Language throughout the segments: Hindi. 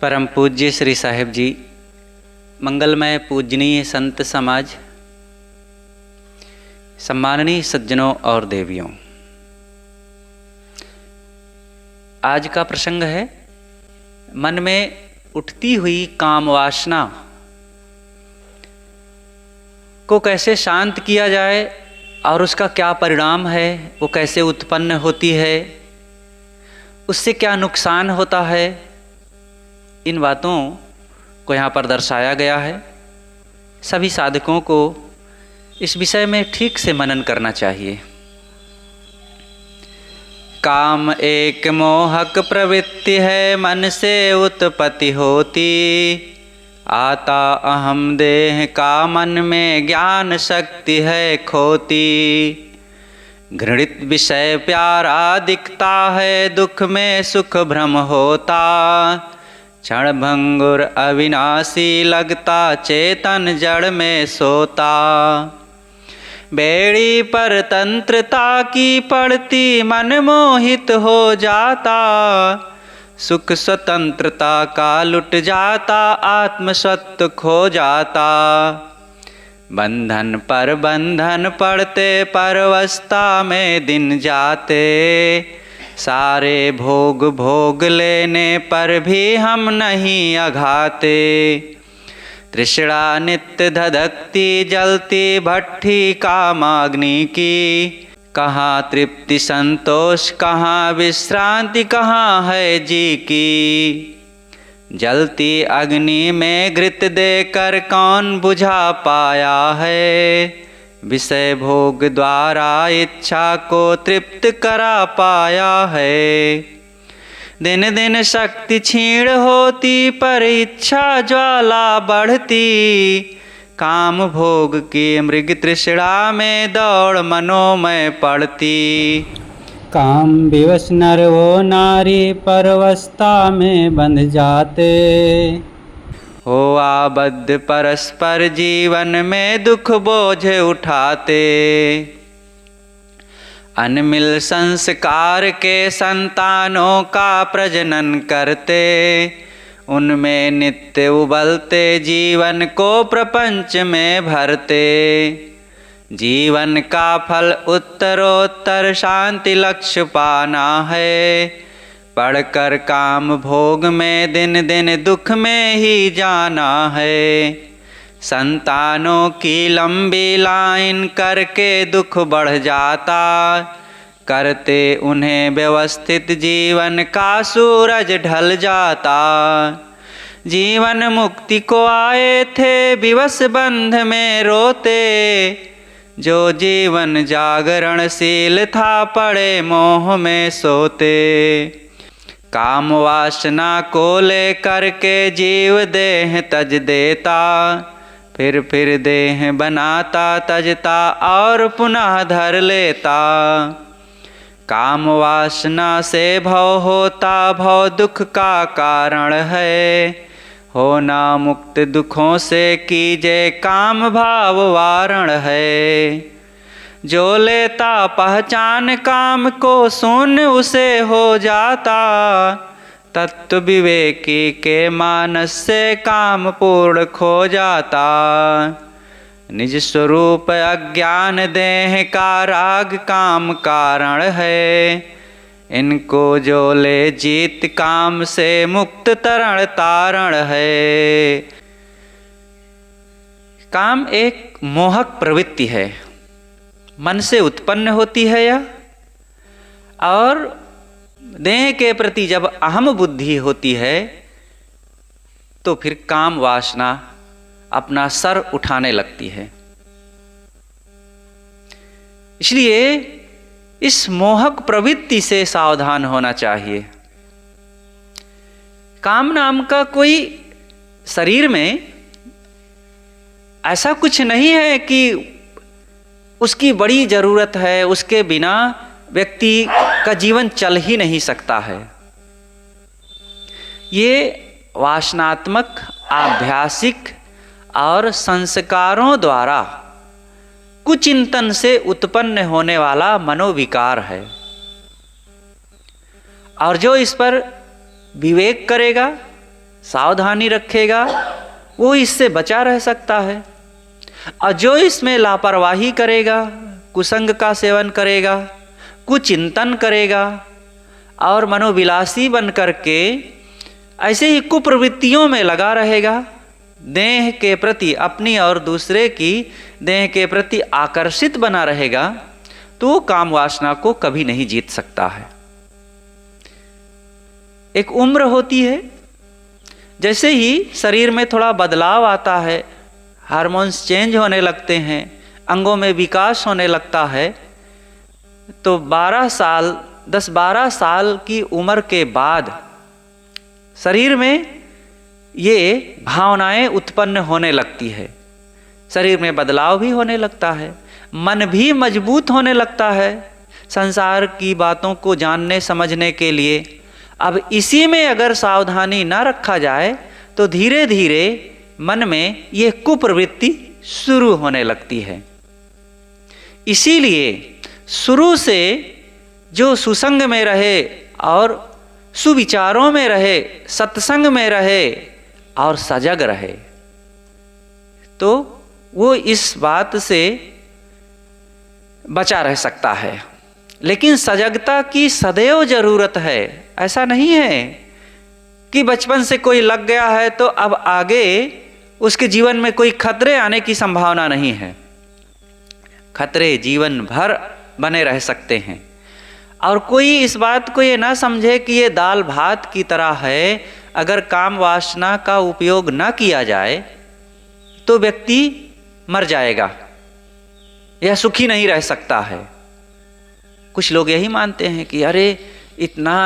परम पूज्य श्री साहिब जी, मंगलमय पूजनीय संत समाज, सम्माननीय सज्जनों और देवियों, आज का प्रसंग है मन में उठती हुई काम वासना को कैसे शांत किया जाए और उसका क्या परिणाम है, वो कैसे उत्पन्न होती है, उससे क्या नुकसान होता है। इन बातों को यहाँ पर दर्शाया गया है। सभी साधकों को इस विषय में ठीक से मनन करना चाहिए। काम एक मोहक प्रवृत्ति है, मन से उत्पत्ति होती। आता अहम देह का मन में ज्ञान शक्ति है खोती। घृणित विषय प्यारा दिखता है, दुख में सुख भ्रम होता। क्षण भंगुर अविनाशी लगता, चेतन जड़ में सोता। बेड़ी पर तंत्रता की पड़ती, मन मोहित हो जाता। सुख स्वतंत्रता का लुट जाता, आत्मसत्व खो जाता। बंधन पर बंधन पड़ते, परवस्था में दिन जाते। सारे भोग भोग लेने पर भी हम नहीं अघाते। तृष्णा नित्य धधकती जलती, भट्ठी कामाग्नि की। कहाँ तृप्ति संतोष, कहाँ विश्रांति, कहाँ है जी की। जलती अग्नि में घृत देकर कौन बुझा पाया है। विषय भोग द्वारा इच्छा को तृप्त करा पाया है। दिन दिन शक्ति क्षीण होती, पर इच्छा ज्वाला बढ़ती। काम भोग की मृग तृष्णा में दौड़ मनोमय पड़ती। काम विवश नर वो नारी, परवस्था में बंध जाते। हो आबद्ध परस्पर जीवन में दुख बोझ उठाते। अनमिल संस्कार के संतानों का प्रजनन करते। उनमें नित्य उबलते जीवन को प्रपंच में भरते। जीवन का फल उत्तरोत्तर शांति लक्ष्य पाना है। पढ़कर काम भोग में दिन दिन दुख में ही जाना है। संतानों की लंबी लाइन करके दुख बढ़ जाता। करते उन्हें व्यवस्थित जीवन का सूरज ढल जाता। जीवन मुक्ति को आए थे, विवश बंध में रोते। जो जीवन जागरणशील था, पड़े मोह में सोते। काम वासना को लेकर के जीव देह तज देता। फिर देह बनाता तजता और पुनः धर लेता। काम वासना से भव होता, भव दुख का कारण है। होना मुक्त दुखों से कीजे काम भाव वारण है। जो लेता पहचान काम को, शून्य उसे हो जाता। तत्व विवेकी के मानस से काम पूर्ण खो जाता। निज स्वरूप अज्ञान देह का राग काम कारण है। इनको जो ले जीत काम से मुक्त तरण तारण है। काम एक मोहक प्रवृत्ति है, मन से उत्पन्न होती है यह। और देह के प्रति जब अहम बुद्धि होती है तो फिर काम वासना अपना सर उठाने लगती है। इसलिए इस मोहक प्रवृत्ति से सावधान होना चाहिए। काम नाम का कोई शरीर में ऐसा कुछ नहीं है कि उसकी बड़ी जरूरत है, उसके बिना व्यक्ति का जीवन चल ही नहीं सकता है। ये वासनात्मक, आभ्यासिक और संस्कारों द्वारा कुचिंतन से उत्पन्न होने वाला मनोविकार है। और जो इस पर विवेक करेगा, सावधानी रखेगा, वो इससे बचा रह सकता है। और जो इसमें लापरवाही करेगा, कुसंग का सेवन करेगा, कुचिंतन करेगा और मनोविलासी बन करके ऐसे ही कुप्रवृत्तियों में लगा रहेगा, देह के प्रति, अपनी और दूसरे की देह के प्रति आकर्षित बना रहेगा, तो वो काम वासना को कभी नहीं जीत सकता है। एक उम्र होती है, जैसे ही शरीर में थोड़ा बदलाव आता है, हार्मोन्स चेंज होने लगते हैं, अंगों में विकास होने लगता है, तो 10-12 साल की उम्र के बाद शरीर में ये भावनाएं उत्पन्न होने लगती है, शरीर में बदलाव भी होने लगता है, मन भी मजबूत होने लगता है संसार की बातों को जानने समझने के लिए। अब इसी में अगर सावधानी न रखा जाए तो धीरे धीरे मन में ये कुप्रवृत्ति शुरू होने लगती है। इसीलिए शुरू से जो सुसंग में रहे और सुविचारों में रहे, सत्संग में रहे और सजग रहे, तो वो इस बात से बचा रह सकता है। लेकिन सजगता की सदैव जरूरत है। ऐसा नहीं है कि बचपन से कोई लग गया है तो अब आगे उसके जीवन में कोई खतरे आने की संभावना नहीं है। खतरे जीवन भर बने रह सकते हैं। और कोई इस बात को ये ना समझे कि ये दाल भात की तरह है, अगर काम वासना का उपयोग न किया जाए तो व्यक्ति मर जाएगा या सुखी नहीं रह सकता है। कुछ लोग यही मानते हैं कि अरे इतना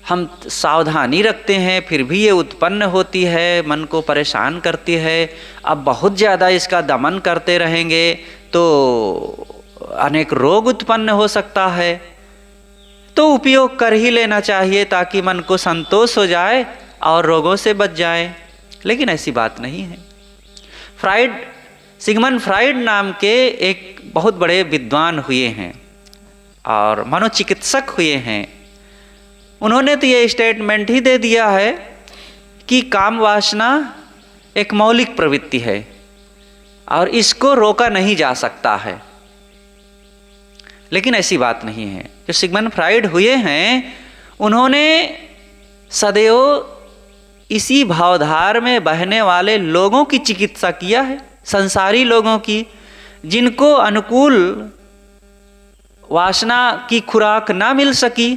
हम सावधानी रखते हैं फिर भी ये उत्पन्न होती है, मन को परेशान करती है, अब बहुत ज़्यादा इसका दमन करते रहेंगे तो अनेक रोग उत्पन्न हो सकता है, तो उपयोग कर ही लेना चाहिए ताकि मन को संतोष हो जाए और रोगों से बच जाए। लेकिन ऐसी बात नहीं है। सिगमंड फ्राइड नाम के एक बहुत बड़े विद्वान हुए हैं और मनोचिकित्सक हुए हैं। उन्होंने तो ये स्टेटमेंट ही दे दिया है कि काम वासना एक मौलिक प्रवृत्ति है और इसको रोका नहीं जा सकता है। लेकिन ऐसी बात नहीं है। जो सिगमंड फ्राइड हुए हैं, उन्होंने सदैव इसी भावधार में बहने वाले लोगों की चिकित्सा किया है, संसारी लोगों की, जिनको अनुकूल वासना की खुराक ना मिल सकी।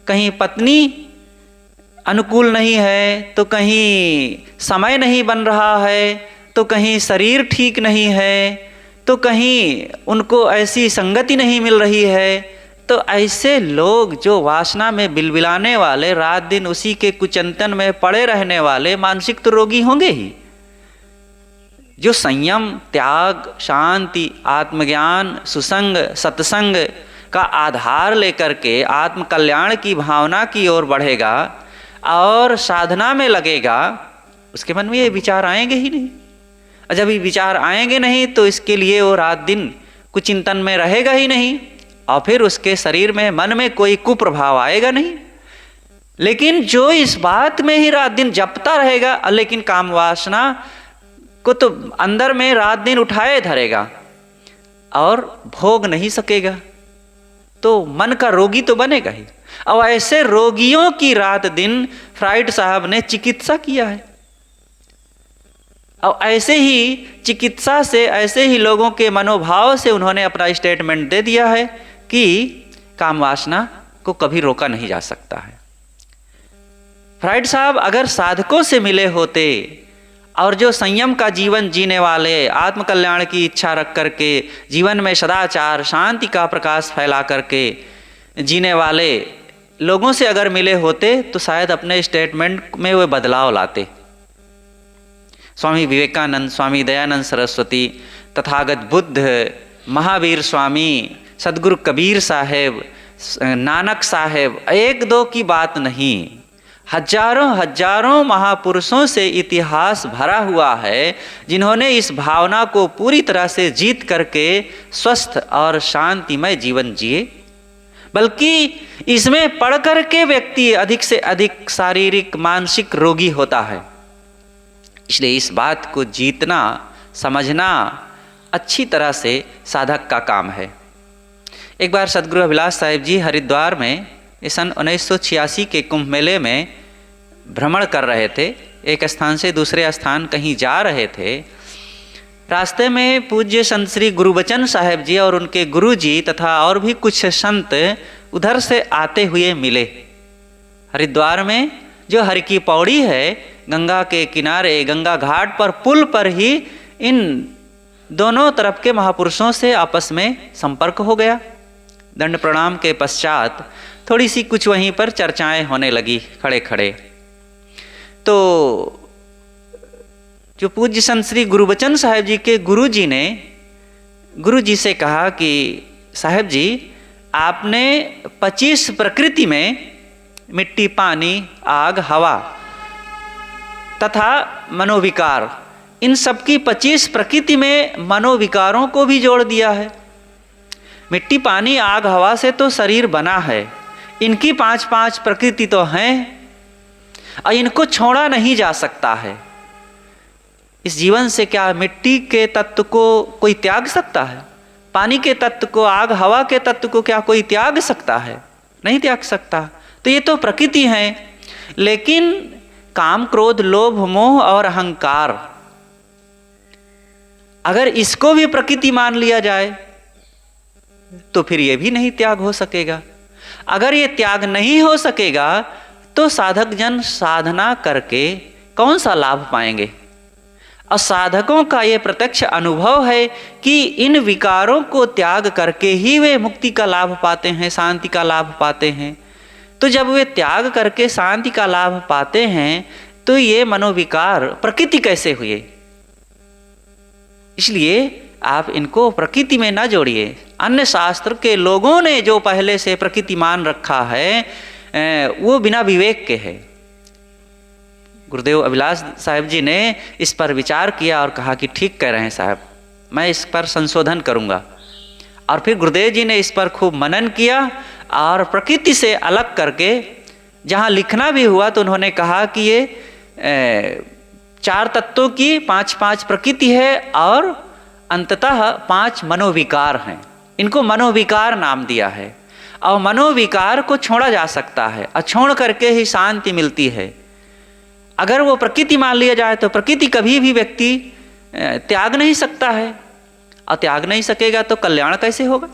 कहीं पत्नी अनुकूल नहीं है, तो कहीं समय नहीं बन रहा है, तो कहीं शरीर ठीक नहीं है, तो कहीं उनको ऐसी संगति नहीं मिल रही है। तो ऐसे लोग जो वासना में बिलबिलाने वाले, रात दिन उसी के कुचिंतन में पड़े रहने वाले, मानसिक तो रोगी होंगे ही। जो संयम, त्याग, शांति, आत्मज्ञान, सुसंग, सत्संग का आधार लेकर के आत्म कल्याण की भावना की ओर बढ़ेगा और साधना में लगेगा, उसके मन में ये विचार आएंगे ही नहीं। और जब ये विचार आएंगे नहीं तो इसके लिए वो रात दिन कुचिंतन में रहेगा ही नहीं और फिर उसके शरीर में, मन में कोई कुप्रभाव आएगा नहीं। लेकिन जो इस बात में ही रात दिन जपता रहेगा, लेकिन काम वासना को तो अंदर में रात दिन उठाए धरेगा और भोग नहीं सकेगा, तो मन का रोगी तो बनेगा ही। और ऐसे रोगियों की रात दिन फ्राइड साहब ने चिकित्सा किया है। और ऐसे ही चिकित्सा से, ऐसे ही लोगों के मनोभाव से उन्होंने अपना स्टेटमेंट दे दिया है कि काम वासना को कभी रोका नहीं जा सकता है। फ्राइड साहब अगर साधकों से मिले होते और जो संयम का जीवन जीने वाले, आत्मकल्याण की इच्छा रख करके जीवन में सदाचार, शांति का प्रकाश फैला करके जीने वाले लोगों से अगर मिले होते तो शायद अपने स्टेटमेंट में वे बदलाव लाते। स्वामी विवेकानंद, स्वामी दयानंद सरस्वती, तथागत बुद्ध, महावीर स्वामी, सदगुरु कबीर साहेब, नानक साहेब, एक दो की बात नहीं, हजारों महापुरुषों से इतिहास भरा हुआ है जिन्होंने इस भावना को पूरी तरह से जीत करके स्वस्थ और शांतिमय जीवन जिए। बल्कि इसमें पढ़ कर के व्यक्ति अधिक से अधिक शारीरिक मानसिक रोगी होता है। इसलिए इस बात को जीतना समझना अच्छी तरह से साधक का काम है। एक बार सदगुरु अभिलाष साहिब जी हरिद्वार में सन 1986 के कुंभ मेले में भ्रमण कर रहे थे। एक स्थान से दूसरे स्थान कहीं जा रहे थे। रास्ते में पूज्य संत श्री गुरुबचन साहेब जी और उनके गुरु जी तथा और भी कुछ संत उधर से आते हुए मिले। हरिद्वार में जो हरि की पौड़ी है, गंगा के किनारे गंगा घाट पर पुल पर ही इन दोनों तरफ के महापुरुषों से आपस में संपर्क हो गया। दंड प्रणाम के पश्चात थोड़ी सी कुछ वहीं पर चर्चाएं होने लगी खड़े खड़े। तो जो पूज्य संत श्री गुरुबचन साहेब जी के गुरु जी ने गुरु जी से कहा कि साहेब जी, आपने 25 प्रकृति में मिट्टी, पानी, आग, हवा तथा मनोविकार, इन सबकी 25 प्रकृति में मनोविकारों को भी जोड़ दिया है। मिट्टी, पानी, आग, हवा से तो शरीर बना है, इनकी 5-5 प्रकृति तो हैं और इनको छोड़ा नहीं जा सकता है। इस जीवन से क्या मिट्टी के तत्व को कोई त्याग सकता है? पानी के तत्व को, आग हवा के तत्व को क्या कोई त्याग सकता है? नहीं त्याग सकता। तो ये तो प्रकृति है। लेकिन काम, क्रोध, लोभ, मोह और अहंकार, अगर इसको भी प्रकृति मान लिया जाए तो फिर ये भी नहीं त्याग हो सकेगा। अगर ये त्याग नहीं हो सकेगा तो साधक जन साधना करके कौन सा लाभ पाएंगे? और साधकों का ये प्रत्यक्ष अनुभव है कि इन विकारों को त्याग करके ही वे मुक्ति का लाभ पाते हैं, शांति का लाभ पाते हैं। तो जब वे त्याग करके शांति का लाभ पाते हैं तो ये मनोविकार प्रकृति कैसे हुए? इसलिए आप इनको प्रकृति में न जोड़िए। अन्य शास्त्र के लोगों ने जो पहले से प्रकृति मान रखा है वो बिना विवेक के है। गुरुदेव अभिलाष साहेब जी ने इस पर विचार किया और कहा कि ठीक कह रहे हैं साहब, मैं इस पर संशोधन करूंगा। और फिर गुरुदेव जी ने इस पर खूब मनन किया और प्रकृति से अलग करके जहाँ लिखना भी हुआ तो उन्होंने कहा कि ये 4 तत्वों की 5-5 प्रकृति है और अंततः 5 मनोविकार हैं। इनको मनोविकार नाम दिया है। और मनोविकार को छोड़ा जा सकता है और छोड़ करके ही शांति मिलती है। अगर वो प्रकृति मान लिया जाए तो प्रकृति कभी भी व्यक्ति त्याग नहीं सकता है, और त्याग नहीं सकेगा तो कल्याण कैसे होगा?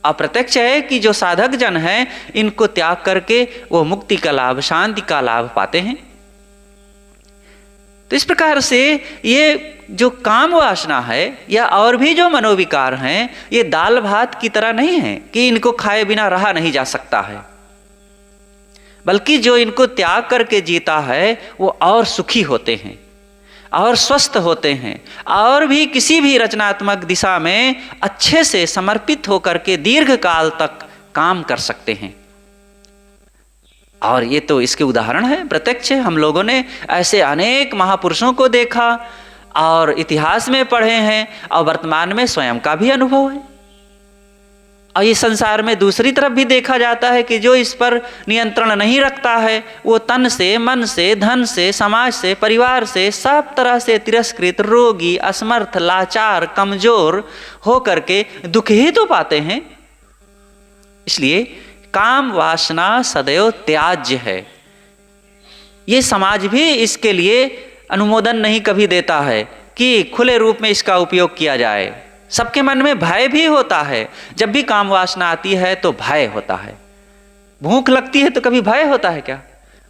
अप्रत्यक्ष है कि जो साधक जन हैं इनको त्याग करके वो मुक्ति का लाभ, शांति का लाभ पाते हैं। तो इस प्रकार से ये जो काम वासना है या और भी जो मनोविकार हैं ये दाल भात की तरह नहीं है कि इनको खाए बिना रहा नहीं जा सकता है, बल्कि जो इनको त्याग करके जीता है वो और सुखी होते हैं और स्वस्थ होते हैं और भी किसी भी रचनात्मक दिशा में अच्छे से समर्पित होकर के दीर्घ काल तक काम कर सकते हैं। और ये तो इसके उदाहरण है, प्रत्यक्ष है। हम लोगों ने ऐसे अनेक महापुरुषों को देखा और इतिहास में पढ़े हैं और वर्तमान में स्वयं का भी अनुभव है। और ये संसार में दूसरी तरफ भी देखा जाता है कि जो इस पर नियंत्रण नहीं रखता है वो तन से, मन से, धन से, समाज से, परिवार से सब तरह से तिरस्कृत, रोगी, असमर्थ, लाचार, कमजोर हो करके दुख ही तो पाते हैं। इसलिए काम वासना सदैव त्याज्य है। ये समाज भी इसके लिए अनुमोदन नहीं कभी देता है कि खुले रूप में इसका उपयोग किया जाए। सबके मन में भय भी होता है। जब भी काम वासना आती है तो भय होता है। भूख लगती है तो कभी भय होता है क्या?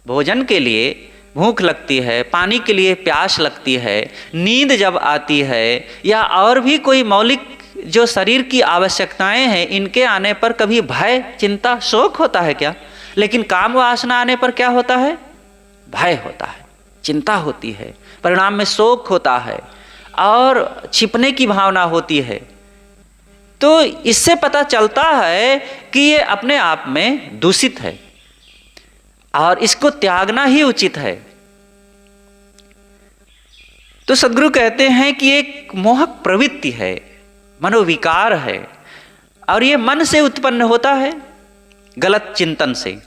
भोजन के लिए भूख लगती है, पानी के लिए प्यास लगती है, नींद जब आती है या और भी कोई मौलिक जो शरीर की आवश्यकताएं हैं इनके आने पर कभी भय, चिंता, शोक होता है क्या? लेकिन काम वासना आने पर क्या होता है? भय होता है, चिंता होती है, परिणाम में शोक होता है और छिपने की भावना होती है। तो इससे पता चलता है कि ये अपने आप में दूषित है और इसको त्यागना ही उचित है। तो सद्गुरु कहते हैं कि एक मोहक प्रवृत्ति है, मनोविकार है और ये मन से उत्पन्न होता है। गलत चिंतन से।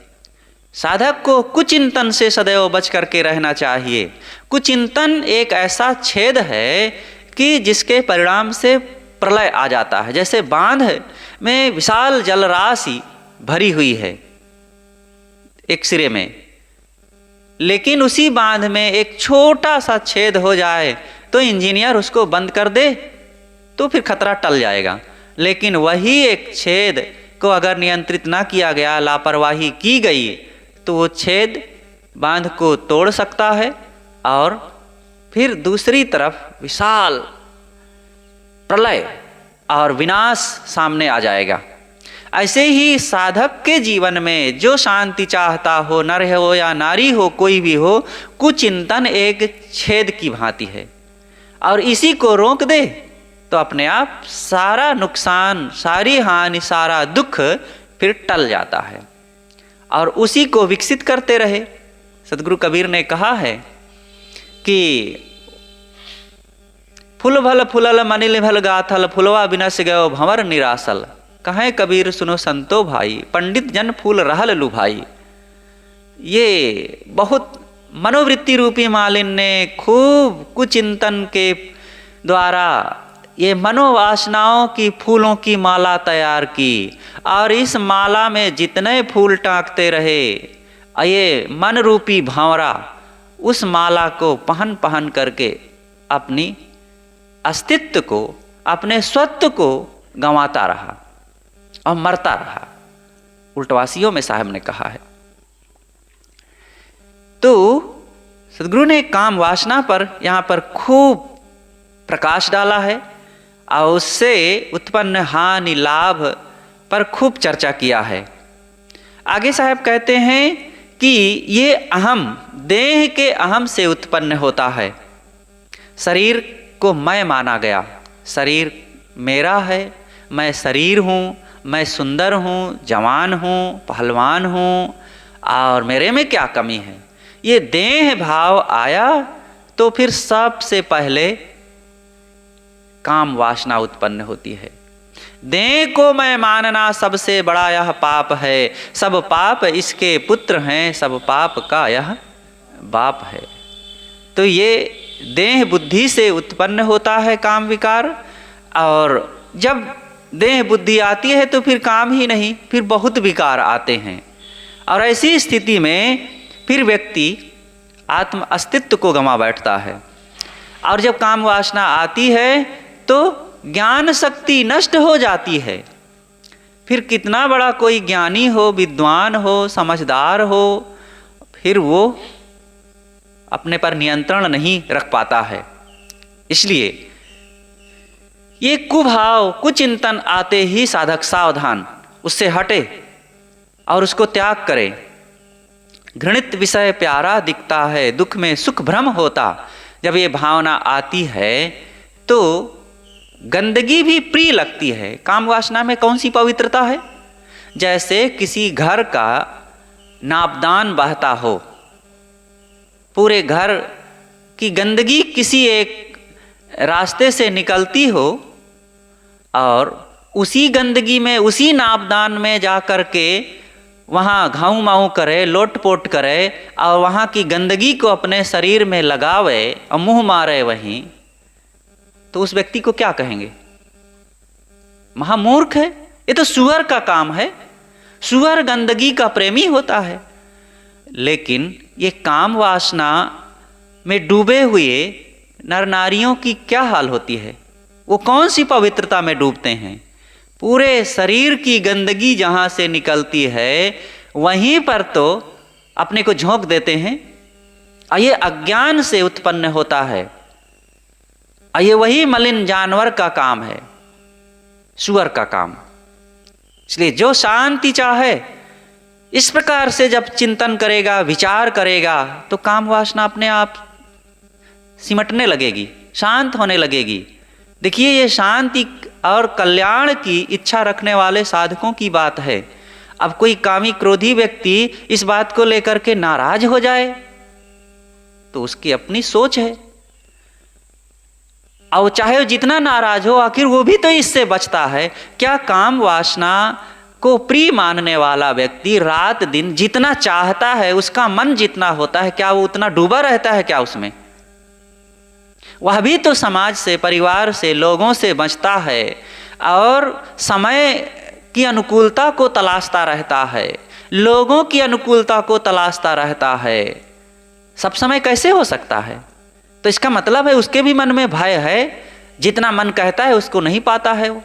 साधक को कुचिंतन से सदैव बच करके रहना चाहिए। कुचिंतन एक ऐसा छेद है कि जिसके परिणाम से प्रलय आ जाता है। जैसे बांध में विशाल जलराशि भरी हुई है एक सिरे में, लेकिन उसी बांध में एक छोटा सा छेद हो जाए तो इंजीनियर उसको बंद कर दे तो फिर खतरा टल जाएगा। लेकिन वही एक छेद को अगर नियंत्रित ना किया गया, लापरवाही की गई, तो वो छेद बांध को तोड़ सकता है और फिर दूसरी तरफ विशाल प्रलय और विनाश सामने आ जाएगा। ऐसे ही साधक के जीवन में जो शांति चाहता हो, नर हो या नारी हो, कोई भी हो, कुचिंतन एक छेद की भांति है और इसी को रोक दे तो अपने आप सारा नुकसान, सारी हानि, सारा दुख फिर टल जाता है। और उसी को विकसित करते रहे। सदगुरु कबीर ने कहा है कि फूल भल फुलल मनिल भल गाथल, फुलवा बिनस गयो भंवर निरासल। कहें कबीर सुनो संतो भाई, पंडित जन फूल रहल लुभाई। ये बहुत मनोवृत्ति रूपी मालिन ने खूब कुचिंतन के द्वारा ये मनोवासनाओं की फूलों की माला तैयार की और इस माला में जितने फूल टांकते रहे, ये मन रूपी भंवरा उस माला को पहन पहन करके अपनी अस्तित्व को, अपने स्वत्व को गंवाता रहा और मरता रहा। उल्टवासियों में साहब ने कहा है। तो सदगुरु ने काम वासना पर यहाँ पर खूब प्रकाश डाला है और उससे उत्पन्न हानि लाभ पर खूब चर्चा किया है। आगे साहब कहते हैं कि ये अहम देह के अहम से उत्पन्न होता है। शरीर को मैं माना गया, शरीर मेरा है, मैं शरीर हूँ, मैं सुंदर हूँ, जवान हूँ, पहलवान हूँ और मेरे में क्या कमी है। ये देह भाव आया तो फिर सबसे पहले काम वासना उत्पन्न होती है। देह को मैं मानना सबसे बड़ा यह पाप है, सब पाप इसके पुत्र हैं, सब पाप का यह बाप है। तो ये देह बुद्धि से उत्पन्न होता है काम विकार, और जब देह बुद्धि आती है तो फिर काम ही नहीं, फिर बहुत विकार आते हैं। और ऐसी स्थिति में फिर व्यक्ति आत्म अस्तित्व को गंवा बैठता है। और जब काम वासना आती है तो ज्ञान शक्ति नष्ट हो जाती है। फिर कितना बड़ा कोई ज्ञानी हो, विद्वान हो, समझदार हो, फिर वो अपने पर नियंत्रण नहीं रख पाता है। इसलिए ये कुभाव, कुचिंतन आते ही साधक सावधान, उससे हटे और उसको त्याग करे। घृणित विषय प्यारा दिखता है, दुख में सुख भ्रम होता। जब ये भावना आती है तो गंदगी भी प्रिय लगती है। काम वासना में कौन सी पवित्रता है? जैसे किसी घर का नापदान बहता हो, पूरे घर की गंदगी किसी एक रास्ते से निकलती हो और उसी गंदगी में, उसी नापदान में जा कर के वहाँ घाऊ माऊ करे, लोट पोट करे और वहाँ की गंदगी को अपने शरीर में लगावे और मुँह मारे वहीं, तो उस व्यक्ति को क्या कहेंगे? महामूर्ख है। ये तो सुअर का काम है। सुअर गंदगी का प्रेमी होता है। लेकिन ये काम वासना में डूबे हुए नर नारियों की क्या हाल होती है? वो कौन सी पवित्रता में डूबते हैं? पूरे शरीर की गंदगी जहाँ से निकलती है वहीं पर तो अपने को झोंक देते हैं। ये अज्ञान से उत्पन्न होता है। ये वही मलिन जानवर का काम है, सुअर का काम। इसलिए जो शांति चाहे इस प्रकार से जब चिंतन करेगा, विचार करेगा, तो काम वासना अपने आप सिमटने लगेगी, शांत होने लगेगी। देखिए, ये शांति और कल्याण की इच्छा रखने वाले साधकों की बात है। अब कोई कामी क्रोधी व्यक्ति इस बात को लेकर के नाराज हो जाए तो उसकी अपनी सोच है, और चाहे वो जितना नाराज हो, आखिर वो भी तो इससे बचता है। क्या काम वासना को प्रिय मानने वाला व्यक्ति रात दिन जितना चाहता है, उसका मन जितना होता है, क्या वो उतना डूबा रहता है क्या उसमें? वह भी तो समाज से, परिवार से, लोगों से बचता है और समय की अनुकूलता को तलाशता रहता है, लोगों की अनुकूलता को तलाशता रहता है। सब समय कैसे हो सकता है? तो इसका मतलब है उसके भी मन में भय है, जितना मन कहता है उसको नहीं पाता है वो।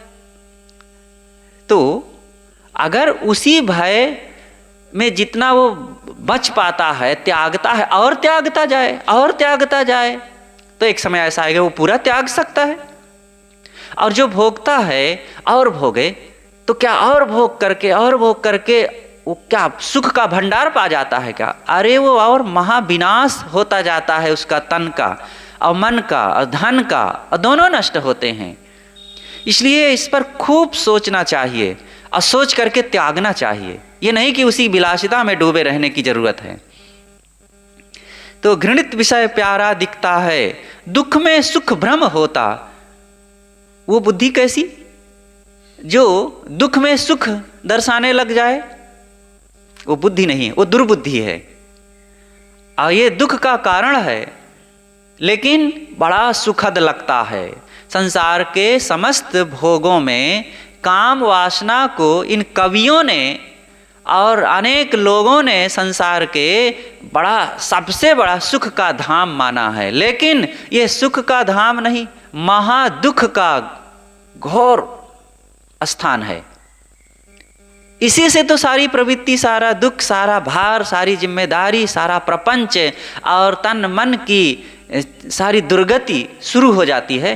तो अगर उसी भय में जितना वो बच पाता है, त्यागता है और त्यागता जाए और त्यागता जाए, तो एक समय ऐसा आएगा वो पूरा त्याग सकता है। और जो भोगता है और भोगे, तो क्या और भोग करके वो क्या सुख का भंडार पा जाता है क्या? अरे वो और महाविनाश होता जाता है, उसका तन का और मन का और धन का, और दोनों नष्ट होते हैं। इसलिए इस पर खूब सोचना चाहिए और सोच करके त्यागना चाहिए। ये नहीं कि उसी विलासिता में डूबे रहने की जरूरत है। तो घृणित विषय प्यारा दिखता है, दुख में सुख भ्रम होता। वो बुद्धि कैसी जो दुख में सुख दर्शाने लग जाए? वो बुद्धि नहीं है, वो दुर्बुद्धि है और ये दुख का कारण है, लेकिन बड़ा सुखद लगता है। संसार के समस्त भोगों में काम वासना को इन कवियों ने और अनेक लोगों ने संसार के सबसे बड़ा सुख का धाम माना है, लेकिन ये सुख का धाम नहीं, महादुख का घोर स्थान है। इसी से तो सारी प्रवृत्ति, सारा दुख, सारा भार, सारी जिम्मेदारी, सारा प्रपंच और तन मन की सारी दुर्गति शुरू हो जाती है।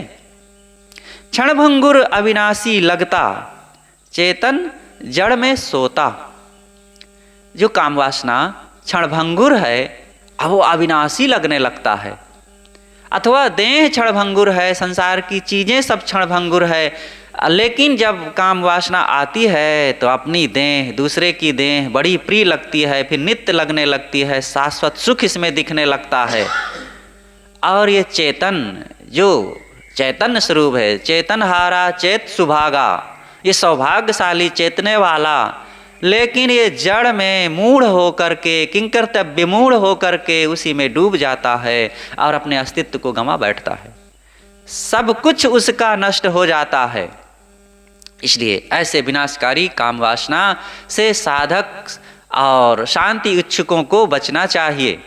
क्षणभंगुर अविनाशी लगता, चेतन जड़ में सोता। जो कामवासना क्षणभंगुर है, अब वो अविनाशी लगने लगता है। अथवा देह क्षणभंगुर है, संसार की चीजें सब क्षणभंगुर है, लेकिन जब काम वासना आती है तो अपनी देह, दूसरे की देह बड़ी प्रिय लगती है, फिर नित्य लगने लगती है, शाश्वत सुख इसमें दिखने लगता है। और ये चेतन, जो चैतन्य स्वरूप है, चेतन हारा चेत सुभागा, ये सौभाग्यशाली चेतने वाला, लेकिन ये जड़ में मूढ़ होकर के, किंकर्तव्य मूढ़ होकर के उसी में डूब जाता है और अपने अस्तित्व को गंवा बैठता है। सब कुछ उसका नष्ट हो जाता है। इसलिए ऐसे विनाशकारी काम वासना से साधक और शांति इच्छुकों को बचना चाहिए।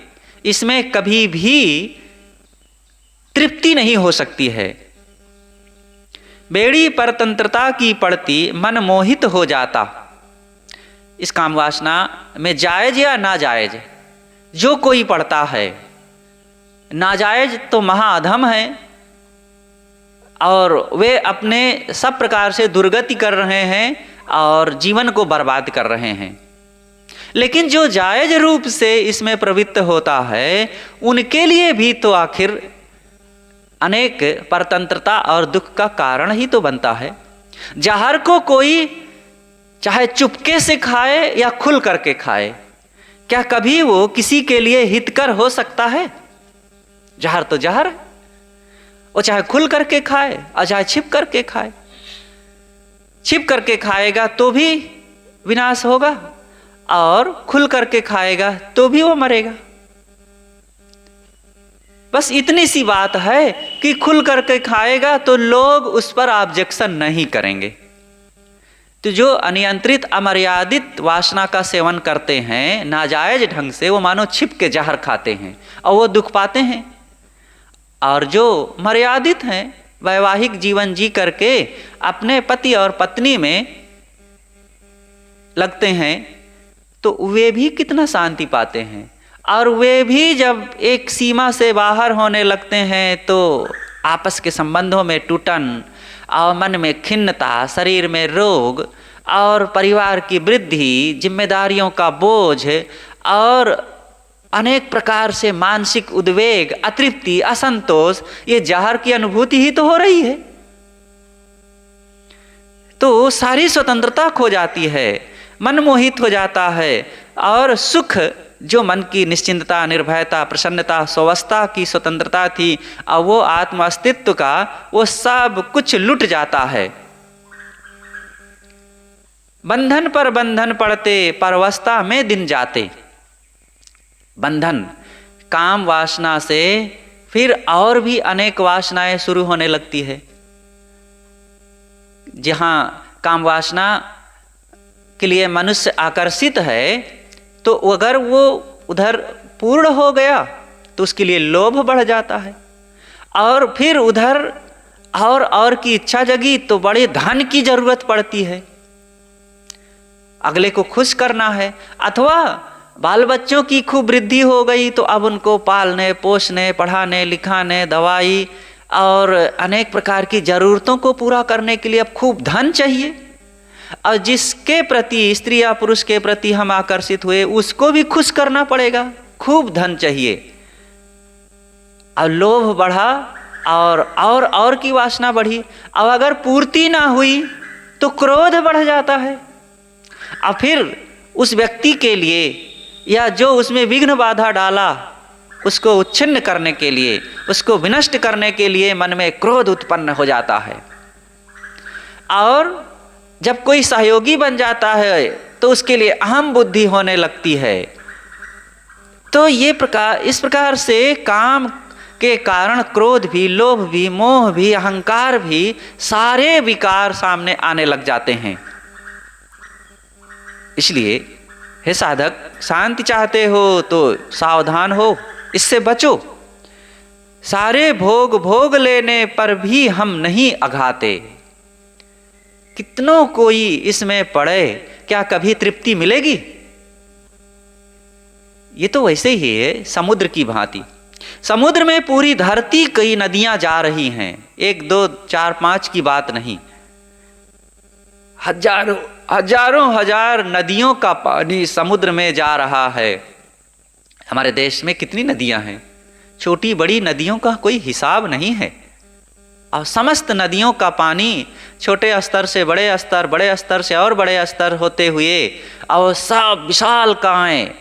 इसमें कभी भी तृप्ति नहीं हो सकती है। बेड़ी परतंत्रता की पड़ती मन मोहित हो जाता। इस काम वासना में जायज या नाजायज जो कोई पढ़ता है, नाजायज तो महाअधम है और वे अपने सब प्रकार से दुर्गति कर रहे हैं और जीवन को बर्बाद कर रहे हैं। लेकिन जो जायज रूप से इसमें प्रवृत्त होता है, उनके लिए भी तो आखिर अनेक परतंत्रता और दुख का कारण ही तो बनता है। जहर को कोई चाहे चुपके से खाए या खुल करके खाए, क्या कभी वो किसी के लिए हितकर हो सकता है? जहर तो जहर है, वो चाहे खुल करके खाए और चाहे छिप करके खाए। छिप करके खाएगा तो भी विनाश होगा और खुल करके खाएगा तो भी वो मरेगा। बस इतनी सी बात है कि खुल करके खाएगा तो लोग उस पर ऑब्जेक्शन नहीं करेंगे। तो जो अनियंत्रित अमर्यादित वासना का सेवन करते हैं नाजायज ढंग से, वो मानो छिप के जहर खाते हैं और वो दुख पाते हैं। और जो मर्यादित हैं, वैवाहिक जीवन जी करके अपने पति और पत्नी में लगते हैं, तो वे भी कितना शांति पाते हैं। और वे भी जब एक सीमा से बाहर होने लगते हैं तो आपस के संबंधों में टूटन और मन में खिन्नता, शरीर में रोग और परिवार की वृद्धि, जिम्मेदारियों का बोझ और अनेक प्रकार से मानसिक उद्वेग, अतृप्ति, असंतोष, ये जहर की अनुभूति ही तो हो रही है। तो सारी स्वतंत्रता खो जाती है, मन मोहित हो जाता है और सुख जो मन की निश्चिंतता, निर्भयता, प्रसन्नता, स्वस्थता की स्वतंत्रता थी और वो आत्म अस्तित्व का, वो सब कुछ लुट जाता है। बंधन पर बंधन पड़ते परवस्था में दिन जाते। बंधन काम वासना से फिर और भी अनेक वासनाएं शुरू होने लगती है। जहाँ काम वासना के लिए मनुष्य आकर्षित है तो अगर वो उधर पूर्ण हो गया तो उसके लिए लोभ बढ़ जाता है, और फिर उधर और की इच्छा जगी तो बड़े धन की जरूरत पड़ती है, अगले को खुश करना है, अथवा बाल बच्चों की खूब वृद्धि हो गई तो अब उनको पालने पोसने पढ़ाने लिखाने दवाई और अनेक प्रकार की ज़रूरतों को पूरा करने के लिए अब खूब धन चाहिए। और जिसके प्रति स्त्री या पुरुष के प्रति हम आकर्षित हुए उसको भी खुश करना पड़ेगा, खूब धन चाहिए। और लोभ बढ़ा और की वासना बढ़ी, और अगर पूर्ति ना हुई तो क्रोध बढ़ जाता है। और फिर उस व्यक्ति के लिए या जो उसमें विघ्न बाधा डाला उसको उच्छिन्न करने के लिए, उसको विनष्ट करने के लिए मन में क्रोध उत्पन्न हो जाता है। और जब कोई सहयोगी बन जाता है तो उसके लिए अहम बुद्धि होने लगती है। तो इस प्रकार से काम के कारण क्रोध भी, लोभ भी, मोह भी, अहंकार भी, सारे विकार सामने आने लग जाते हैं। इसलिए हे साधक, शांति चाहते हो तो सावधान हो, इससे बचो। सारे भोग भोग लेने पर भी हम नहीं अघाते। कितनों कोई इसमें पड़े, क्या कभी तृप्ति मिलेगी? ये तो वैसे ही है समुद्र की भांति। समुद्र में पूरी धरती कई नदियां जा रही हैं, 1 2 4 5 की बात नहीं, हजारों हजार नदियों का पानी समुद्र में जा रहा है। हमारे देश में कितनी नदियां हैं, छोटी बड़ी नदियों का कोई हिसाब नहीं है। और समस्त नदियों का पानी छोटे स्तर से बड़े स्तर, बड़े स्तर से और बड़े स्तर होते हुए, और सब विशाल काएं,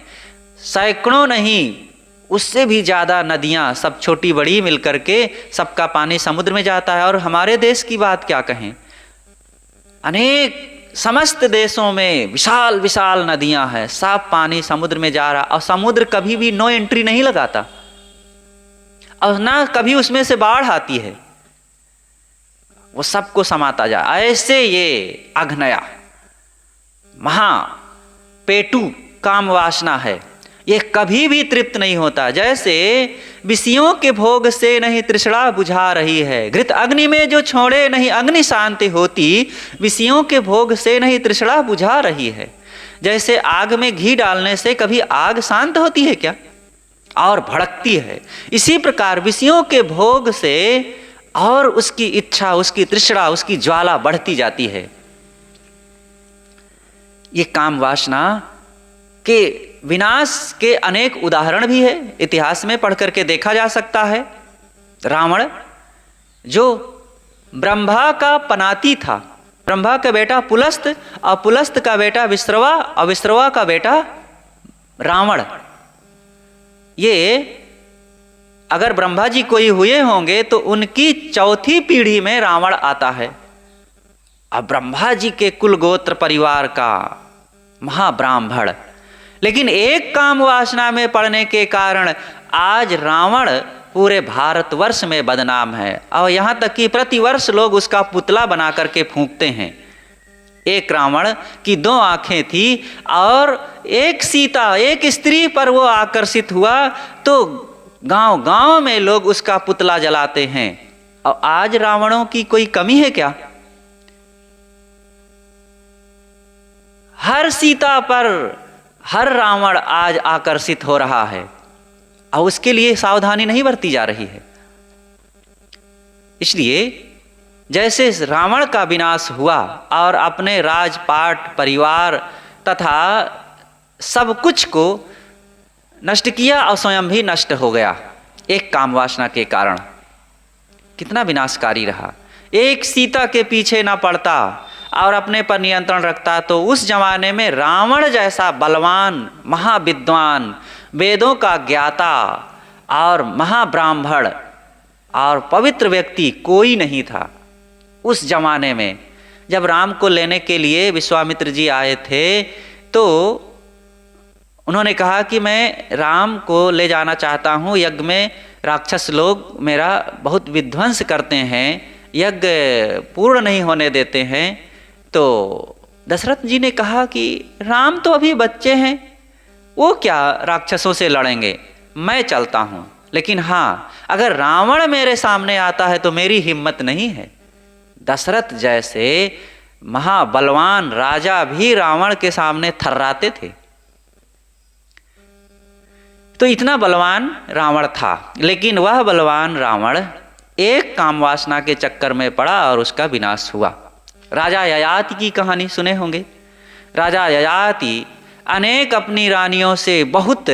सैकड़ों नहीं उससे भी ज़्यादा नदियां, सब छोटी बड़ी मिलकर के सबका पानी समुद्र में जाता है। और हमारे देश की बात क्या कहें, अनेक समस्त देशों में विशाल विशाल नदियां हैं, सब पानी समुद्र में जा रहा, और समुद्र कभी भी नो एंट्री नहीं लगाता, और ना कभी उसमें से बाढ़ आती है, वो सबको समाता जा। ऐसे ये अघनया महापेटू काम वासना है, ये कभी भी तृप्त नहीं होता। जैसे विषयों के भोग से नहीं तृष्णा बुझा रही है, घृत अग्नि में जो छोड़े नहीं अग्नि शांति होती, विषयों के भोग से नहीं तृष्णा बुझा रही है। जैसे आग में घी डालने से कभी आग शांत होती है क्या, और भड़कती है। इसी प्रकार विषयों के भोग से और उसकी इच्छा, उसकी तृष्णा, उसकी ज्वाला बढ़ती जाती है। ये काम वासना के विनाश के अनेक उदाहरण भी है, इतिहास में पढ़ करके देखा जा सकता है। रावण जो ब्रह्मा का पनाती था, ब्रह्मा का बेटा पुलस्त, और पुलस्त का बेटा विश्रवा, और विश्रवा का बेटा रावण। ये अगर ब्रह्मा जी कोई हुए होंगे तो उनकी चौथी पीढ़ी में रावण आता है। अब ब्रह्मा जी के कुल गोत्र परिवार का महाब्राह्मण, लेकिन एक काम वासना में पड़ने के कारण आज रावण पूरे भारतवर्ष में बदनाम है, और यहाँ तक कि प्रतिवर्ष लोग उसका पुतला बना करके फूंकते हैं। एक रावण की 2 आंखें थी, और एक सीता, एक स्त्री पर वो आकर्षित हुआ तो गांव गांव में लोग उसका पुतला जलाते हैं। और आज रावणों की कोई कमी है क्या? हर सीता पर हर रावण आज आकर्षित हो रहा है, और उसके लिए सावधानी नहीं बरती जा रही है। इसलिए जैसे रावण का विनाश हुआ और अपने राजपाट, परिवार तथा सब कुछ को नष्ट किया, और स्वयं भी नष्ट हो गया एक काम वासना के कारण, कितना विनाशकारी रहा। एक सीता के पीछे ना पड़ता और अपने पर नियंत्रण रखता तो उस जमाने में रावण जैसा बलवान, महाविद्वान, वेदों का ज्ञाता और महाब्राह्मण और पवित्र व्यक्ति कोई नहीं था उस जमाने में। जब राम को लेने के लिए विश्वामित्र जी आए थे तो उन्होंने कहा कि मैं राम को ले जाना चाहता हूँ, यज्ञ में राक्षस लोग मेरा बहुत विध्वंस करते हैं, यज्ञ पूर्ण नहीं होने देते हैं। तो दशरथ जी ने कहा कि राम तो अभी बच्चे हैं, वो क्या राक्षसों से लड़ेंगे, मैं चलता हूँ। लेकिन हाँ, अगर रावण मेरे सामने आता है तो मेरी हिम्मत नहीं है। दशरथ जैसे महाबलवान राजा भी रावण के सामने थर्राते थे। तो इतना बलवान रावण था, लेकिन वह बलवान रावण एक काम वासना के चक्कर में पड़ा और उसका विनाश हुआ। राजा ययाति की कहानी सुने होंगे। राजा ययाति अनेक अपनी रानियों से बहुत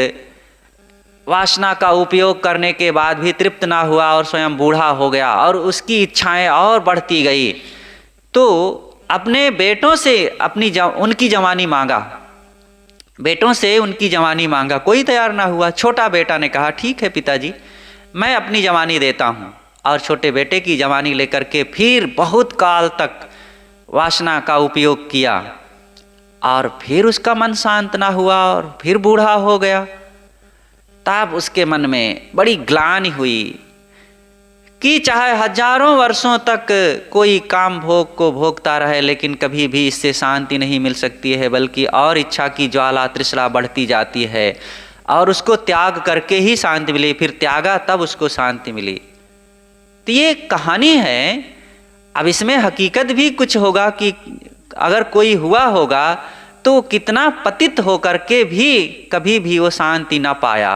वासना का उपयोग करने के बाद भी तृप्त ना हुआ और स्वयं बूढ़ा हो गया और उसकी इच्छाएं और बढ़ती गई। तो अपने बेटों से उनकी जवानी मांगा, बेटों से उनकी जवानी मांगा, कोई तैयार ना हुआ। छोटा बेटा ने कहा ठीक है पिताजी, मैं अपनी जवानी देता हूँ, और छोटे बेटे की जवानी लेकर के फिर बहुत काल तक वासना का उपयोग किया और फिर उसका मन शांत ना हुआ और फिर बूढ़ा हो गया। तब उसके मन में बड़ी ग्लानि हुई कि चाहे हजारों वर्षों तक कोई काम भोग को भोगता रहे, लेकिन कभी भी इससे शांति नहीं मिल सकती है, बल्कि और इच्छा की ज्वाला तृष्णा बढ़ती जाती है और उसको त्याग करके ही शांति मिली, फिर त्यागा तब उसको शांति मिली। तो ये कहानी है। अब इसमें हकीकत भी कुछ होगा कि अगर कोई हुआ होगा तो कितना पतित होकर के भी कभी भी वो शांति ना पाया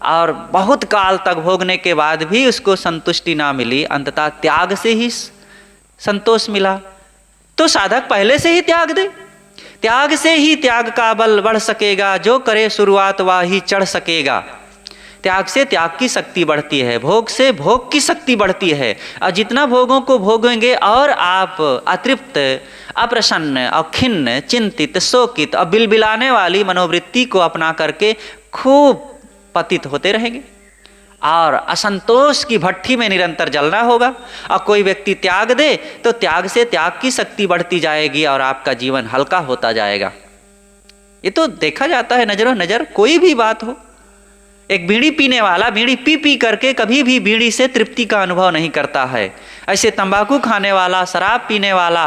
और बहुत काल तक भोगने के बाद भी उसको संतुष्टि ना मिली, अंततः त्याग से ही संतोष मिला। तो साधक पहले से ही त्याग दे, त्याग से ही त्याग का बल बढ़ सकेगा, जो करे शुरुआत वह ही चढ़ सकेगा। त्याग से त्याग की शक्ति बढ़ती है, भोग से भोग की शक्ति बढ़ती है, और जितना भोगों को भोगेंगे और आप अतृप्त, अप्रसन्न और खिन्न, चिंतित, शोकित और बिलबिलाने वाली मनोवृत्ति को अपना करके खूब पतित होते रहेंगे और असंतोष की भट्ठी में निरंतर जलना होगा। और कोई व्यक्ति त्याग दे तो त्याग से त्याग की शक्ति बढ़ती जाएगी और आपका जीवन हल्का होता जाएगा। ये तो देखा जाता है नजरों नजर। कोई भी बात हो, एक बीड़ी पीने वाला बीड़ी पी पी करके कभी भी बीड़ी से तृप्ति का अनुभव नहीं करता है। ऐसे तंबाकू खाने वाला, शराब पीने वाला,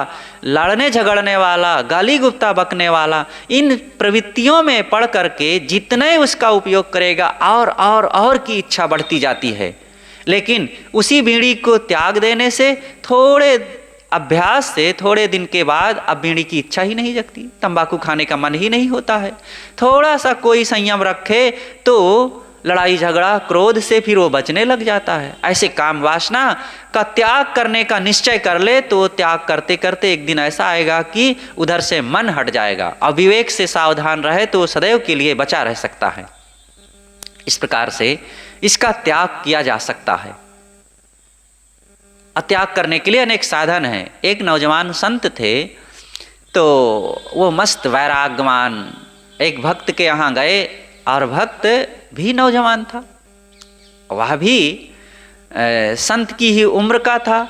लड़ने झगड़ने वाला, गाली गुप्ता बकने वाला, इन प्रवृत्तियों में पड़ करके जितने उसका उपयोग करेगा और की इच्छा बढ़ती जाती है। लेकिन उसी बीड़ी को त्याग देने से थोड़े अभ्यास से थोड़े दिन के बाद अब बीड़ी की इच्छा ही नहीं जगती, तंबाकू खाने का मन ही नहीं होता है। थोड़ा सा कोई संयम रखे तो लड़ाई झगड़ा क्रोध से फिर वो बचने लग जाता है। ऐसे काम वासना का त्याग करने का निश्चय कर ले तो त्याग करते करते एक दिन ऐसा आएगा कि उधर से मन हट जाएगा। और विवेक से सावधान रहे तो सदैव के लिए बचा रह सकता है। इस प्रकार से इसका त्याग किया जा सकता है। त्याग करने के लिए अनेक साधन हैं। एक नौजवान संत थे, तो वो मस्त वैराग्यवान एक भक्त के यहाँ गए, और भक्त भी नौजवान था, वह भी संत की ही उम्र का था।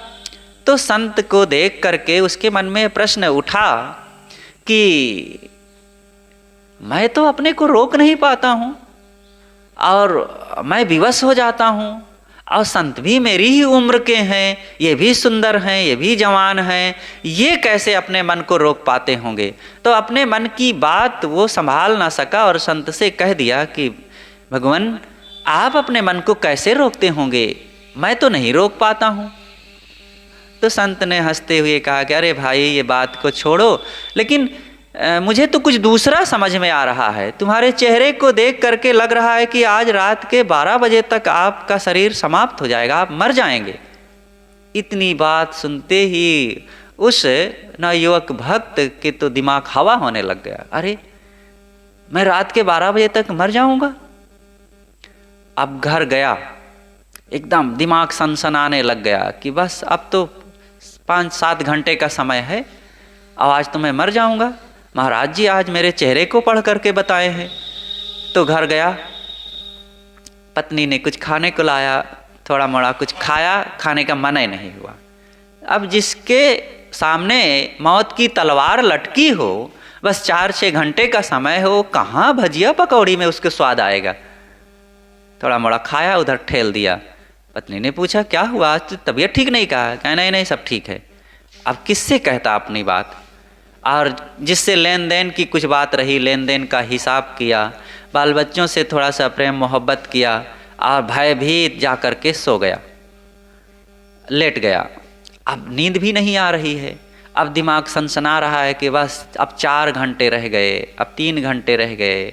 तो संत को देख करके उसके मन में प्रश्न उठा कि मैं तो अपने को रोक नहीं पाता हूँ और मैं विवश हो जाता हूँ, और संत भी मेरी ही उम्र के हैं, ये भी सुंदर हैं, ये भी जवान हैं, ये कैसे अपने मन को रोक पाते होंगे। तो अपने मन की बात वो संभाल ना सका और संत से कह दिया कि भगवान आप अपने मन को कैसे रोकते होंगे, मैं तो नहीं रोक पाता हूँ। तो संत ने हंसते हुए कहा कि अरे भाई ये बात को छोड़ो, लेकिन मुझे तो कुछ दूसरा समझ में आ रहा है। तुम्हारे चेहरे को देख करके लग रहा है कि आज रात के 12 बजे तक आपका शरीर समाप्त हो जाएगा, आप मर जाएंगे। इतनी बात सुनते ही उस नवयुवक भक्त के तो दिमाग हवा होने लग गया। अरे मैं रात के 12 बजे तक मर जाऊंगा। अब घर गया, एकदम दिमाग सनसनाने लग गया कि बस अब तो 5-7 घंटे का समय है, और आज तो मैं मर जाऊंगा। महाराज जी आज मेरे चेहरे को पढ़ करके बताए हैं। तो घर गया, पत्नी ने कुछ खाने को लाया, थोड़ा मोड़ा कुछ खाया, खाने का मन ही नहीं हुआ। अब जिसके सामने मौत की तलवार लटकी हो, बस 4-6 घंटे का समय हो, कहाँ भजिया पकौड़ी में उसके स्वाद आएगा। थोड़ा मोड़ा खाया, उधर ठेल दिया। पत्नी ने पूछा क्या हुआ, आज तो तबीयत ठीक नहीं? कहा क्या नहीं नहीं सब ठीक है। अब किससे कहता अपनी बात, और जिससे लेन देन की कुछ बात रही, लेन देन का हिसाब किया, बाल बच्चों से थोड़ा सा प्रेम मोहब्बत किया, और भयभीत जा कर के सो गया, लेट गया। अब नींद भी नहीं आ रही है, अब दिमाग सनसना रहा है कि बस अब 4 घंटे रह गए, अब 3 घंटे रह गए।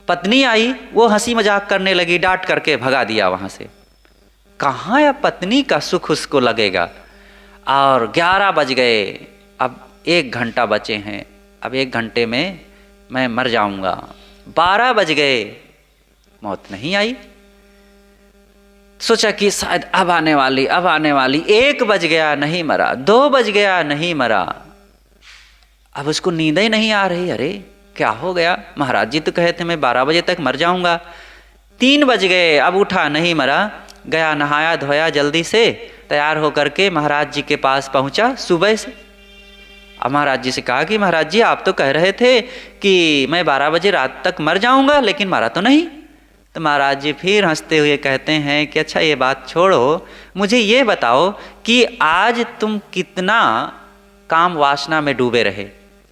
पत्नी आई, वो हंसी मजाक करने लगी, डांट करके भगा दिया वहाँ से। कहाँ अब पत्नी का सुख उसको लगेगा। और 11 बज गए, अब 1 घंटा बचे हैं, अब 1 घंटे में मैं मर जाऊंगा। 12 बज गए, मौत नहीं आई। सोचा कि शायद अब आने वाली, अब आने वाली। 1 बज गया, नहीं मरा। 2 बज गया, नहीं मरा। अब उसको नींद ही नहीं आ रही। अरे क्या हो गया, महाराज जी तो कहे थे मैं 12 बजे तक मर जाऊंगा। 3 बज गए, अब उठा, नहीं मरा। गया, नहाया धोया, जल्दी से तैयार होकर के महाराज जी के पास पहुंचा सुबह से। अब महाराज जी से कहा कि महाराज जी आप तो कह रहे थे कि मैं 12 बजे रात तक मर जाऊंगा, लेकिन मरा तो नहीं। तो महाराज जी फिर हंसते हुए कहते हैं कि अच्छा ये बात छोड़ो, मुझे ये बताओ कि आज तुम कितना काम वासना में डूबे रहे।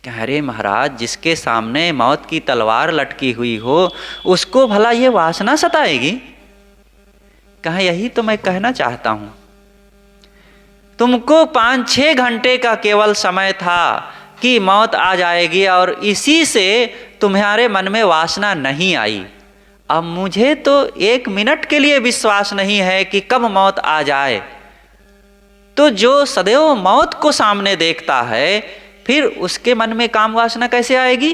कह अरे महाराज, जिसके सामने मौत की तलवार लटकी हुई हो उसको भला ये वासना सताएगी? कहा यही तो मैं कहना चाहता हूं। तुमको 5-6 घंटे का केवल समय था कि मौत आ जाएगी, और इसी से तुम्हारे मन में वासना नहीं आई। अब मुझे तो 1 मिनट के लिए विश्वास नहीं है कि कब मौत आ जाए। तो जो सदैव मौत को सामने देखता है, फिर उसके मन में काम वासना कैसे आएगी?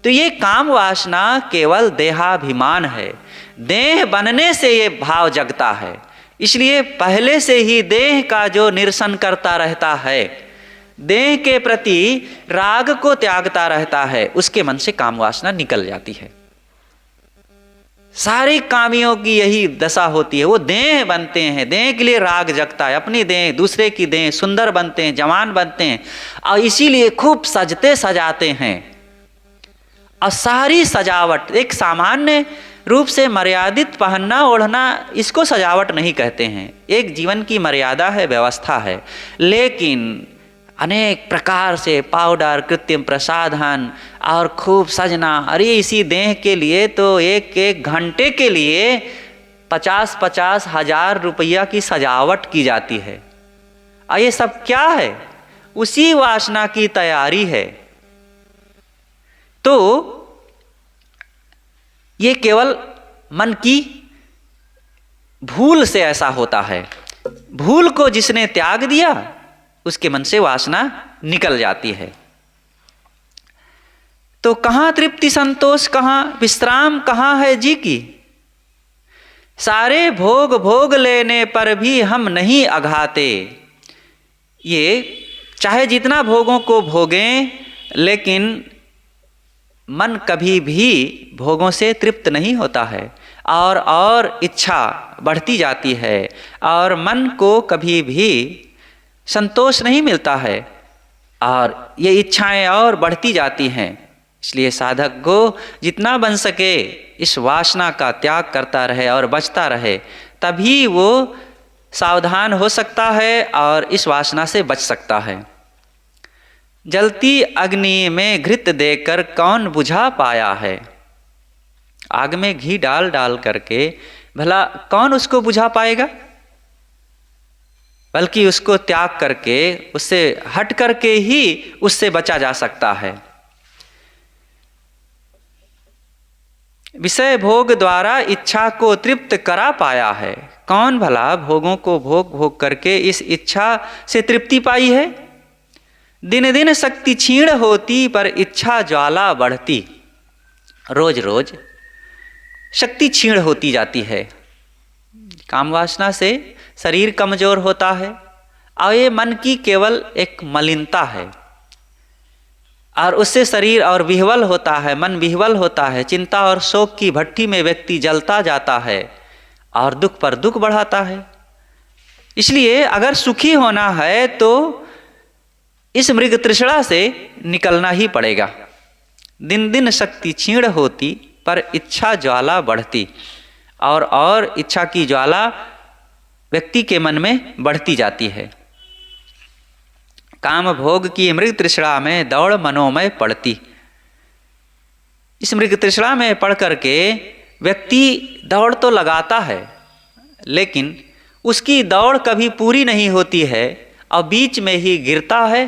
तो ये काम वासना केवल देहाभिमान है। देह बनने से ये भाव जगता है, इसलिए पहले से ही देह का जो निरसन करता रहता है, देह के प्रति राग को त्यागता रहता है, उसके मन से काम वासना निकल जाती है। सारे कामियों की यही दशा होती है। वो देह बनते हैं, देह के लिए राग जगता है, अपनी देह, दूसरे की देह, सुंदर बनते हैं, जवान बनते हैं, और इसीलिए खूब सजते सजाते हैं। और सारी सजावट एक सामान्य रूप से मर्यादित पहनना ओढ़ना, इसको सजावट नहीं कहते हैं। एक जीवन की मर्यादा है, व्यवस्था है। लेकिन अनेक प्रकार से पाउडर, कृत्रिम प्रसाधन और खूब सजना, अरे इसी देह के लिए तो 1-1 घंटे के लिए 50-50 हजार रुपया की सजावट की जाती है। और ये सब क्या है? उसी वासना की तैयारी है। तो ये केवल मन की भूल से ऐसा होता है। भूल को जिसने त्याग दिया, उसके मन से वासना निकल जाती है। तो कहां तृप्ति संतोष, कहां विश्राम, कहां है जी की? सारे भोग भोग लेने पर भी हम नहीं अघाते। ये चाहे जितना भोगों को भोगें, लेकिन मन कभी भी भोगों से तृप्त नहीं होता है, और इच्छा बढ़ती जाती है, और मन को कभी भी संतोष नहीं मिलता है, और ये इच्छाएं और बढ़ती जाती हैं। इसलिए साधक को जितना बन सके इस वासना का त्याग करता रहे और बचता रहे, तभी वो सावधान हो सकता है और इस वासना से बच सकता है। जलती अग्नि में घृत देकर कौन बुझा पाया है? आग में घी डाल डाल करके भला कौन उसको बुझा पाएगा? बल्कि उसको त्याग करके, उससे हट करके ही उससे बचा जा सकता है। विषय भोग द्वारा इच्छा को तृप्त करा पाया है। कौन भला भोगों को भोग भोग करके इस इच्छा से तृप्ति पाई है? दिन दिन शक्ति क्षीण होती पर इच्छा ज्वाला बढ़ती। रोज रोज शक्ति क्षीण होती जाती है। काम वासना से शरीर कमजोर होता है, और ये मन की केवल एक मलिनता है, और उससे शरीर और विह्वल होता है, मन विह्वल होता है। चिंता और शोक की भट्ठी में व्यक्ति जलता जाता है और दुख पर दुख बढ़ाता है। इसलिए अगर सुखी होना है तो इस मृग तृष्णा से निकलना ही पड़ेगा। दिन दिन शक्ति क्षीण होती, पर इच्छा ज्वाला बढ़ती, और इच्छा की ज्वाला व्यक्ति के मन में बढ़ती जाती है। काम भोग की मृग तृष्णा में दौड़ मनोमय पड़ती। इस मृग तृष्णा में पड़ करके व्यक्ति दौड़ तो लगाता है, लेकिन उसकी दौड़ कभी पूरी नहीं होती है और बीच में ही गिरता है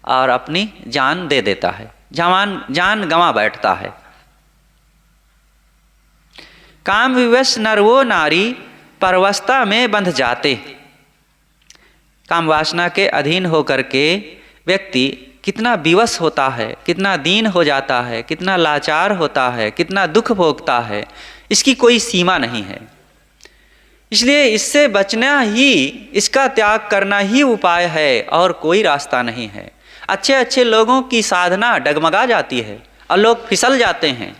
और अपनी जान दे देता है, जान गंवा बैठता है। काम विवश नर वो नारी परवस्था में बंध जाते। काम वासना के अधीन होकर के व्यक्ति कितना विवश होता है, कितना दीन हो जाता है, कितना लाचार होता है, कितना दुख भोगता है, इसकी कोई सीमा नहीं है। इसलिए इससे बचना ही, इसका त्याग करना ही उपाय है और कोई रास्ता नहीं है। अच्छे अच्छे लोगों की साधना डगमगा जाती है और लोग फिसल जाते हैं।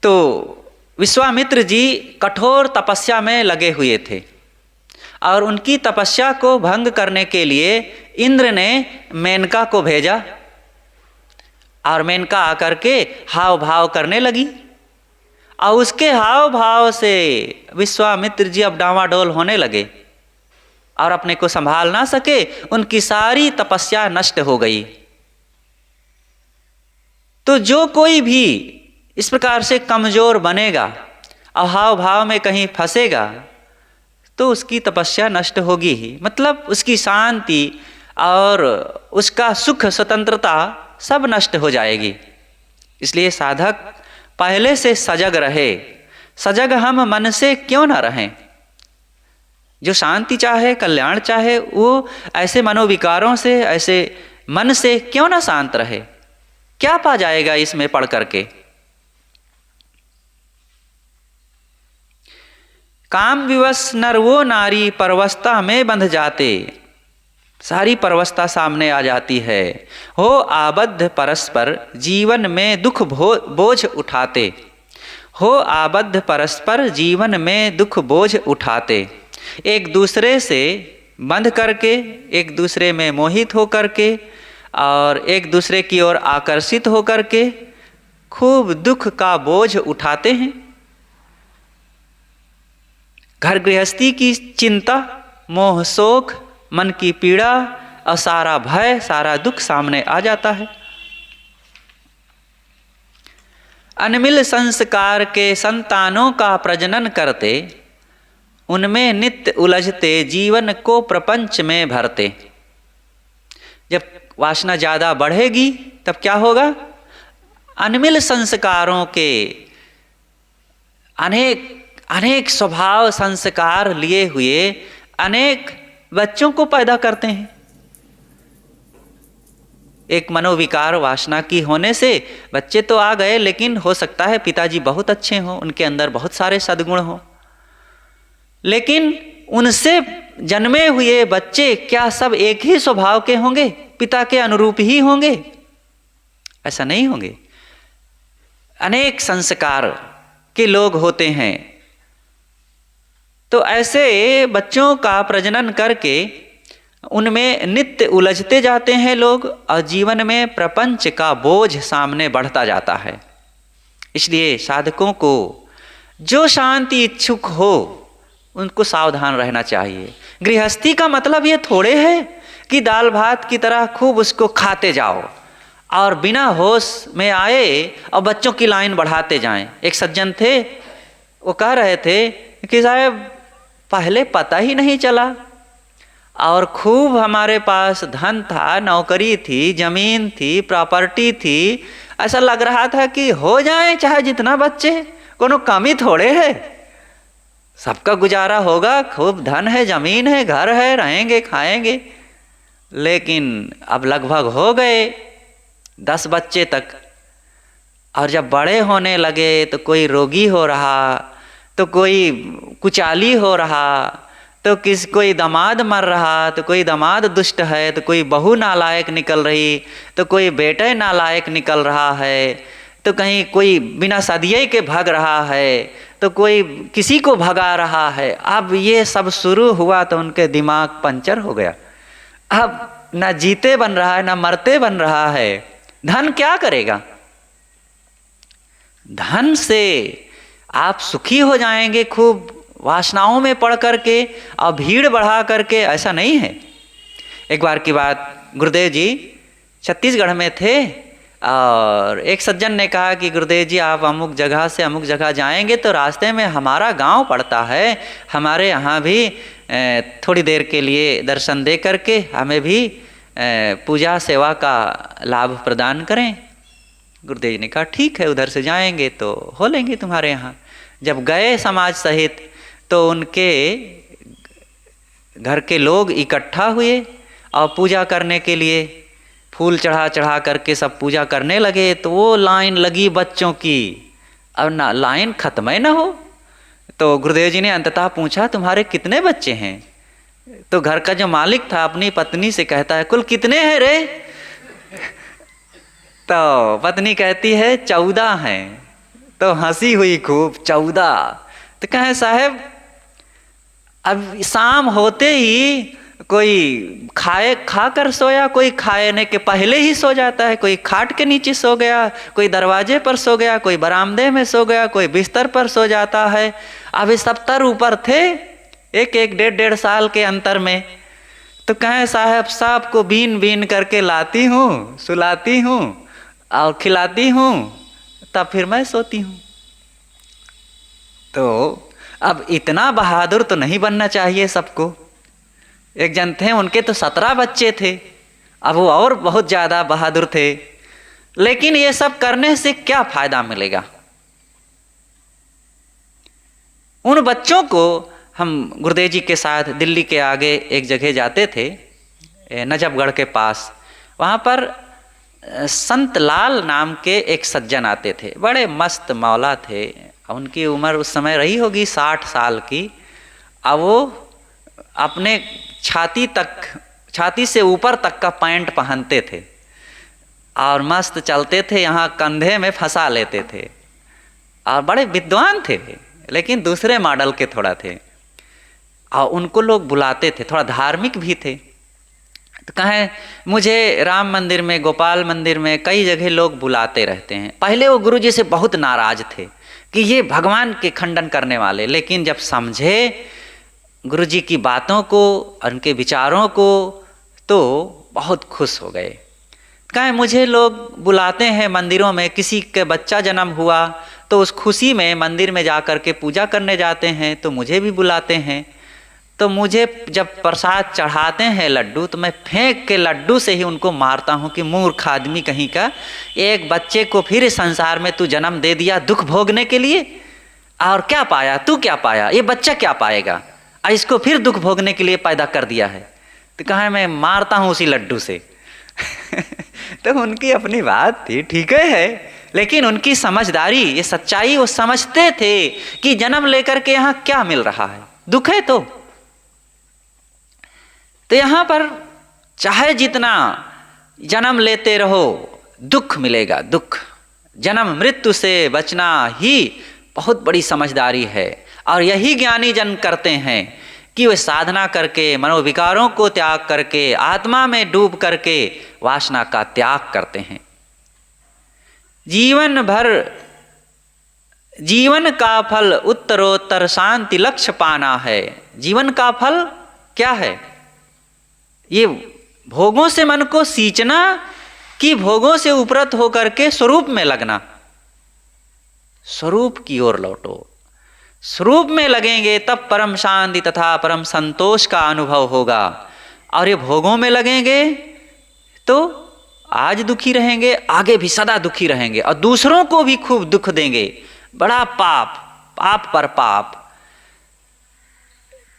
तो विश्वामित्र जी कठोर तपस्या में लगे हुए थे और उनकी तपस्या को भंग करने के लिए इंद्र ने मेनका को भेजा और मेनका आकर के हाव भाव करने लगी और उसके हाव भाव से विश्वामित्र जी अब डामाडोल होने लगे और अपने को संभाल ना सके। उनकी सारी तपस्या नष्ट हो गई। तो जो कोई भी इस प्रकार से कमजोर बनेगा और हाव भाव में कहीं फंसेगा तो उसकी तपस्या नष्ट होगी ही, मतलब उसकी शांति और उसका सुख स्वतंत्रता सब नष्ट हो जाएगी। इसलिए साधक पहले से सजग रहे। सजग हम मन से क्यों ना रहें? जो शांति चाहे, कल्याण चाहे, वो ऐसे मनोविकारों से, ऐसे मन से क्यों ना शांत रहे? क्या पा जाएगा इसमें पढ़ करके? काम विवश नर वो नारी परवस्था में बंध जाते। सारी परवस्था सामने आ जाती है। हो आबद्ध परस्पर जीवन में दुख बोझ उठाते। हो आबद्ध परस्पर जीवन में दुख बोझ उठाते। एक दूसरे से बंध करके, एक दूसरे में मोहित हो करके और एक दूसरे की ओर आकर्षित हो करके खूब दुख का बोझ उठाते हैं। घर गृहस्थी की चिंता, मोह शोक, मन की पीड़ा और सारा भय, सारा दुख सामने आ जाता है। अनमिल संस्कार के संतानों का प्रजनन करते, उनमें नित्य उलझते जीवन को प्रपंच में भरते। जब वासना ज़्यादा बढ़ेगी तब क्या होगा? अनमिल संस्कारों के अनेक स्वभाव संस्कार लिए हुए अनेक बच्चों को पैदा करते हैं। एक मनोविकार वासना की होने से बच्चे तो आ गए, लेकिन हो सकता है पिताजी बहुत अच्छे हों, उनके अंदर बहुत सारे सद्गुण हों, लेकिन उनसे जन्मे हुए बच्चे क्या सब एक ही स्वभाव के होंगे? पिता के अनुरूप ही होंगे? ऐसा नहीं होंगे। अनेक संस्कार के लोग होते हैं। तो ऐसे बच्चों का प्रजनन करके उनमें नित्य उलझते जाते हैं लोग और जीवन में प्रपंच का बोझ सामने बढ़ता जाता है। इसलिए साधकों को जो शांति इच्छुक हो उनको सावधान रहना चाहिए। गृहस्थी का मतलब ये थोड़े है कि दाल भात की तरह खूब उसको खाते जाओ और बिना होश में आए और बच्चों की लाइन बढ़ाते जाएं। एक सज्जन थे, वो कह रहे थे कि साहब पहले पता ही नहीं चला और खूब हमारे पास धन था, नौकरी थी, जमीन थी, प्रॉपर्टी थी, ऐसा लग रहा था कि हो जाए चाहे जितना बच्चे, कोनो कमी थोड़े है, सबका गुजारा होगा, खूब धन है, जमीन है, घर है, रहेंगे खाएंगे। लेकिन अब लगभग हो गए 10 बच्चे तक, और जब बड़े होने लगे तो कोई रोगी हो रहा, तो कोई कुचाली हो रहा, तो कोई दामाद मर रहा, तो कोई दामाद दुष्ट है, तो कोई बहू नालायक निकल रही, तो कोई बेटे नालायक निकल रहा है, तो कहीं कोई बिना सदिये के भाग रहा है, तो कोई किसी को भगा रहा है। अब ये सब शुरू हुआ तो उनके दिमाग पंचर हो गया। अब ना जीते बन रहा है ना मरते बन रहा है। धन क्या करेगा? धन से आप सुखी हो जाएंगे खूब वासनाओं में पड़ करके और भीड़ बढ़ा करके, ऐसा नहीं है। एक बार की बात, गुरुदेव जी छत्तीसगढ़ में थे और एक सज्जन ने कहा कि गुरुदेव जी आप अमुक जगह से अमुक जगह जाएंगे तो रास्ते में हमारा गांव पड़ता है, हमारे यहाँ भी थोड़ी देर के लिए दर्शन दे करके हमें भी पूजा सेवा का लाभ प्रदान करें। गुरुदेव जी ने कहा ठीक है, उधर से जाएंगे तो हो लेंगे तुम्हारे यहाँ। जब गए समाज सहित तो उनके घर के लोग इकट्ठा हुए और पूजा करने के लिए फूल चढ़ा चढ़ा करके सब पूजा करने लगे। तो वो लाइन लगी बच्चों की, अब ना लाइन खत्म ही ना हो। तो गुरुदेव जी ने अंततः पूछा तुम्हारे कितने बच्चे हैं? तो घर का जो मालिक था अपनी पत्नी से कहता है कुल कितने हैं रे? तो पत्नी कहती है 14 हैं। तो हंसी हुई खूब, 14। तो कहे साहब अब शाम होते ही कोई खा कर सोया, कोई खाने के पहले ही सो जाता है, कोई खाट के नीचे सो गया, कोई दरवाजे पर सो गया, कोई बरामदे में सो गया, कोई बिस्तर पर सो जाता है। अभी 70 ऊपर थे, एक 1.5 साल के अंतर में। तो कहें साहब सबको बीन बीन करके लाती हूँ, सुलाती हूँ और खिलाती हूँ, तब फिर मैं सोती हूँ। तो अब इतना बहादुर तो नहीं बनना चाहिए सबको। एक जन थे उनके तो 17 बच्चे थे, अब वो और बहुत ज़्यादा बहादुर थे। लेकिन ये सब करने से क्या फायदा मिलेगा? उन बच्चों को हम गुरुदेव जी के साथ दिल्ली के आगे एक जगह जाते थे, नजफगढ़ के पास। वहाँ पर संत लाल नाम के एक सज्जन आते थे, बड़े मस्त मौला थे। उनकी उम्र उस समय रही होगी 60 साल की। अब वो अपने छाती से ऊपर तक का पैंट पहनते थे और मस्त चलते थे, यहाँ कंधे में फंसा लेते थे और बड़े विद्वान थे, लेकिन दूसरे मॉडल के थोड़ा थे। और उनको लोग बुलाते थे, थोड़ा धार्मिक भी थे। तो कहें मुझे राम मंदिर में, गोपाल मंदिर में, कई जगह लोग बुलाते रहते हैं। पहले वो गुरु जी से बहुत नाराज थे कि ये भगवान के खंडन करने वाले, लेकिन जब समझे गुरु जी की बातों को, उनके विचारों को, तो बहुत खुश हो गए। कहें मुझे लोग बुलाते हैं मंदिरों में, किसी के बच्चा जन्म हुआ तो उस खुशी में मंदिर में जा कर के पूजा करने जाते हैं, तो मुझे भी बुलाते हैं। तो मुझे जब प्रसाद चढ़ाते हैं लड्डू, तो मैं फेंक के लड्डू से ही उनको मारता हूँ कि मूर्ख आदमी कहीं का, एक बच्चे को फिर इस संसार में तू जन्म दे दिया दुख भोगने के लिए, और क्या पाया? तू क्या पाया? ये बच्चा क्या पाएगा? और इसको फिर दुख भोगने के लिए पैदा कर दिया है। तो कहा मैं मारता हूँ उसी लड्डू से। तो उनकी अपनी बात थी, ठीक है, लेकिन उनकी समझदारी, ये सच्चाई, वो समझते थे कि जन्म लेकर के यहाँ क्या मिल रहा है, दुख है। तो यहाँ पर चाहे जितना जन्म लेते रहो दुख मिलेगा, दुख। जन्म मृत्यु से बचना ही बहुत बड़ी समझदारी है। और यही ज्ञानी जन करते हैं कि वे साधना करके, मनोविकारों को त्याग करके, आत्मा में डूब करके वासना का त्याग करते हैं। जीवन का फल उत्तरोत्तर शांति लक्ष्य पाना है। जीवन का फल क्या है? ये भोगों से मन को सींचना कि भोगों से उपरत होकर के स्वरूप में लगना। स्वरूप की ओर लौटो। स्वरूप में लगेंगे तब परम शांति तथा परम संतोष का अनुभव होगा। और ये भोगों में लगेंगे तो आज दुखी रहेंगे, आगे भी सदा दुखी रहेंगे और दूसरों को भी खूब दुख देंगे। बड़ा पाप, पाप पर पाप।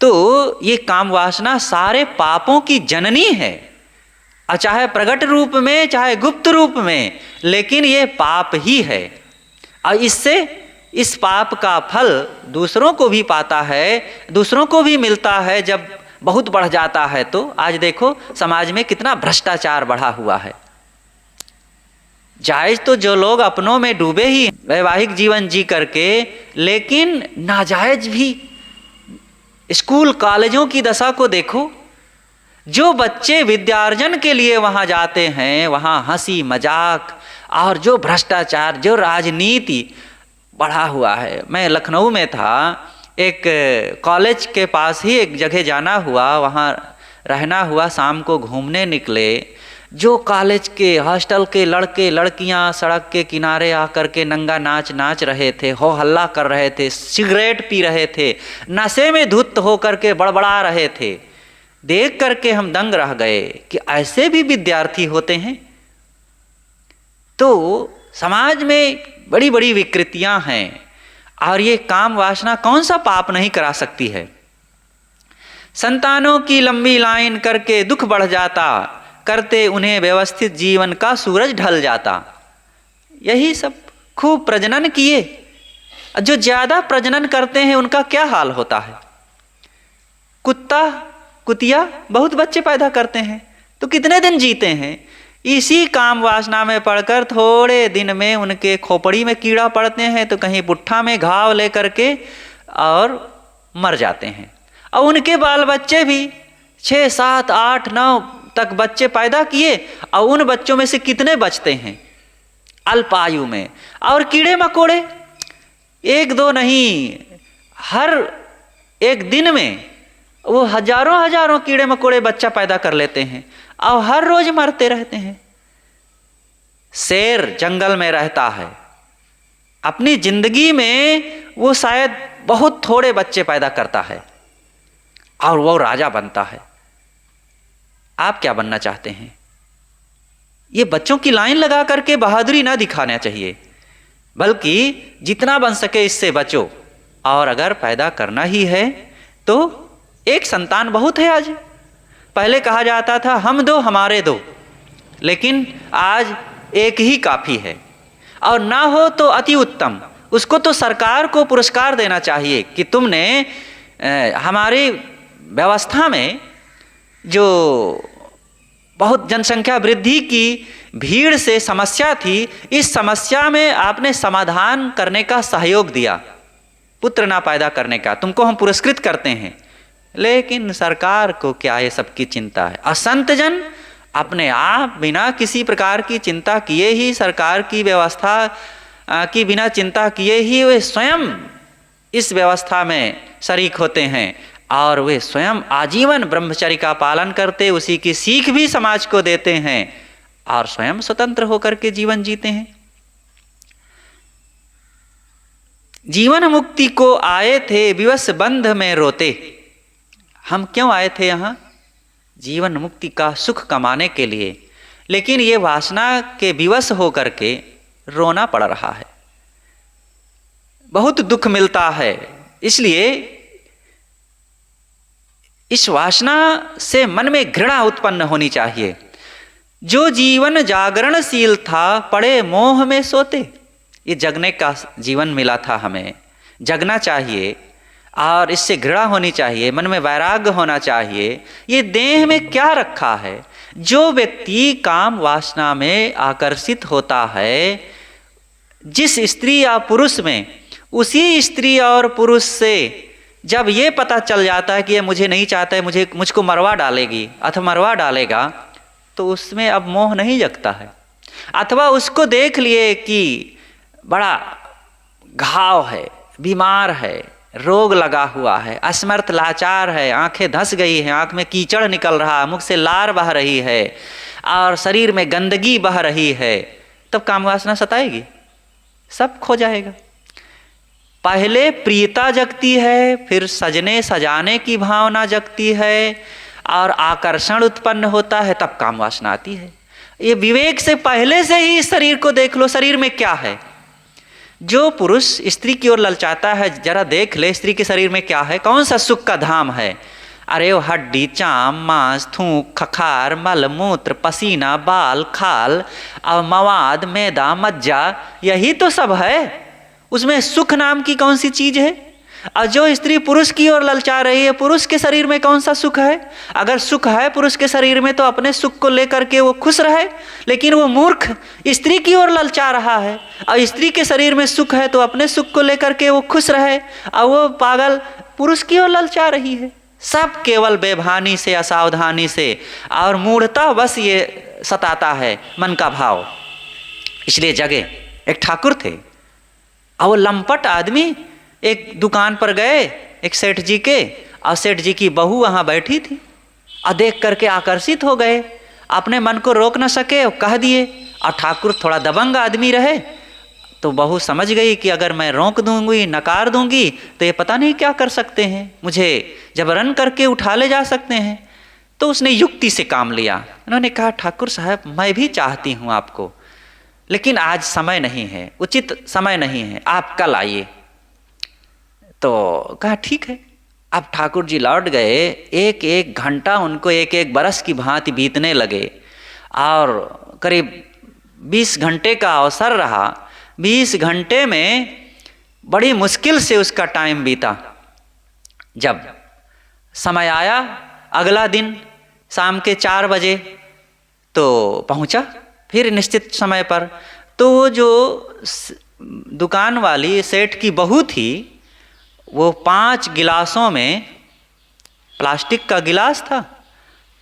तो ये काम वासना सारे पापों की जननी है, और चाहे प्रकट रूप में चाहे गुप्त रूप में, लेकिन ये पाप ही है। और इससे इस पाप का फल दूसरों को भी पाता है, दूसरों को भी मिलता है। जब बहुत बढ़ जाता है तो आज देखो समाज में कितना भ्रष्टाचार बढ़ा हुआ है। जायज तो जो लोग अपनों में डूबे ही वैवाहिक जीवन जी करके लेकिन नाजायज भी स्कूल कॉलेजों की दशा को देखो। जो बच्चे विद्यार्जन के लिए वहाँ जाते हैं, वहाँ हंसी मजाक और जो भ्रष्टाचार, जो राजनीति बढ़ा हुआ है। मैं लखनऊ में था, एक कॉलेज के पास ही एक जगह जाना हुआ, वहाँ रहना हुआ, शाम को घूमने निकले। जो कॉलेज के हॉस्टल के लड़के लड़कियां सड़क के किनारे आकर के नंगा नाच रहे थे, हो हल्ला कर रहे थे, सिगरेट पी रहे थे, नशे में धुत होकर के बड़बड़ा रहे थे। देख करके हम दंग रह गए कि ऐसे भी विद्यार्थी होते हैं। तो समाज में बड़ी बड़ी विकृतियां हैं और ये काम वासना कौन सा पाप नहीं करा सकती है। संतानों की लंबी लाइन करके दुख बढ़ जाता, करते उन्हें व्यवस्थित जीवन का सूरज ढल जाता। यही सब खूब प्रजनन किए। जो ज़्यादा प्रजनन करते हैं उनका क्या हाल होता है। कुत्ता कुतिया बहुत बच्चे पैदा करते हैं तो कितने दिन जीते हैं। इसी काम वासना में पड़कर थोड़े दिन में उनके खोपड़ी में कीड़ा पड़ते हैं तो कहीं पुट्ठा में घाव लेकर के और मर जाते हैं। और उनके बाल बच्चे भी 6, 7, 8, 9 तक बच्चे पैदा किए और उन बच्चों में से कितने बचते हैं अल्पायु में। और कीड़े मकोड़े 1-2 नहीं, हर एक दिन में वो हजारों कीड़े मकोड़े बच्चा पैदा कर लेते हैं और हर रोज मरते रहते हैं। शेर जंगल में रहता है, अपनी जिंदगी में वो शायद बहुत थोड़े बच्चे पैदा करता है और वो राजा बनता है। आप क्या बनना चाहते हैं। ये बच्चों की लाइन लगा करके बहादुरी ना दिखाना चाहिए, बल्कि जितना बन सके इससे बचो। और अगर पैदा करना ही है तो एक संतान बहुत है। आज पहले कहा जाता था हम दो हमारे दो, लेकिन आज एक ही काफ़ी है। और ना हो तो अति उत्तम। उसको तो सरकार को पुरस्कार देना चाहिए कि तुमने हमारी व्यवस्था में जो बहुत जनसंख्या वृद्धि की भीड़ से समस्या थी, इस समस्या में आपने समाधान करने का सहयोग दिया, पुत्र ना पैदा करने का। तुमको हम पुरस्कृत करते हैं। लेकिन सरकार को क्या ये सब की चिंता है। और संत जन अपने आप बिना किसी प्रकार की चिंता किए ही, सरकार की व्यवस्था की बिना चिंता किए ही वे स्वयं इस व्यवस्था में शरीक होते हैं और वे स्वयं आजीवन ब्रह्मचर्य का पालन करते, उसी की सीख भी समाज को देते हैं और स्वयं स्वतंत्र होकर के जीवन जीते हैं। जीवन मुक्ति को आए थे विवश बंध में रोते। हम क्यों आए थे यहाँ? जीवन मुक्ति का सुख कमाने के लिए, लेकिन ये वासना के विवश होकर के रोना पड़ रहा है, बहुत दुख मिलता है। इसलिए इस वासना से मन में घृणा उत्पन्न होनी चाहिए। जो जीवन जागरणशील था पड़े मोह में सोते। ये जगने का जीवन मिला था, हमें जगना चाहिए और इससे घृणा होनी चाहिए, मन में वैराग्य होना चाहिए। ये देह में क्या रखा है। जो व्यक्ति काम वासना में आकर्षित होता है, जिस स्त्री या पुरुष में, उसी स्त्री और पुरुष से जब ये पता चल जाता है कि ये मुझे नहीं चाहता है, मुझको मरवा डालेगी अथवा मरवा डालेगा, तो उसमें अब मोह नहीं जगता है। अथवा उसको देख लिए कि बड़ा घाव है, बीमार है, रोग लगा हुआ है, असमर्थ लाचार है, आंखें धंस गई हैं, आंख में कीचड़ निकल रहा है, मुख से लार बह रही है और शरीर में गंदगी बह रही है, तब काम वासना सताएगी, सब खो जाएगा। पहले प्रियता जगती है, फिर सजने सजाने की भावना जगती है और आकर्षण उत्पन्न होता है, तब काम वासना आती है। ये विवेक से पहले से ही इस शरीर को देख लो, शरीर में क्या है। जो पुरुष स्त्री की ओर ललचाता है, जरा देख ले स्त्री के शरीर में क्या है, कौन सा सुख का धाम है। अरे वो हड्डी, चाम, मांस, थूक, खखार, मल, मूत्र, पसीना, बाल, खाल और मवाद, मैदा, मज्जा, यही तो सब है। उसमें सुख नाम की कौन सी चीज है। और जो स्त्री पुरुष की ओर ललचा रही है, पुरुष के शरीर में कौन सा सुख है? अगर सुख है पुरुष के शरीर में तो अपने सुख को लेकर के वो खुश रहे, लेकिन वो मूर्ख स्त्री की ओर ललचा रहा है। और स्त्री के शरीर में सुख है तो अपने सुख को लेकर के वो खुश रहे, और वो पागल पुरुष की ओर ललचा रही है। सब केवल बेभानी से, असावधानी से और मूढ़ता बस ये सताता है मन का भाव। इसलिए जगे एक ठाकुर थे, और वो लंपट आदमी एक दुकान पर गए एक सेठ जी के, और सेठ जी की बहू वहाँ बैठी थी, और देख करके आकर्षित हो गए, अपने मन को रोक न सके और कह दिए। और ठाकुर थोड़ा दबंग आदमी रहे, तो बहू समझ गई कि अगर मैं रोक दूंगी, नकार दूंगी, तो ये पता नहीं क्या कर सकते हैं, मुझे जबरन करके उठा ले जा सकते हैं। तो उसने युक्ति से काम लिया। उन्होंने कहा, ठाकुर साहब मैं भी चाहती हूँ आपको, लेकिन आज समय नहीं है, उचित समय नहीं है, आप कल आइए। तो कहा ठीक है। अब ठाकुर जी लौट गए। एक एक घंटा उनको एक एक बरस की भांति बीतने लगे, और करीब 20 घंटे का अवसर रहा। 20 घंटे में बड़ी मुश्किल से उसका टाइम बीता। जब समय आया अगला दिन शाम के 4 बजे तो पहुंचा फिर निश्चित समय पर। तो वो जो दुकान वाली सेठ की बहू थी, वो 5 गिलासों में, प्लास्टिक का गिलास था,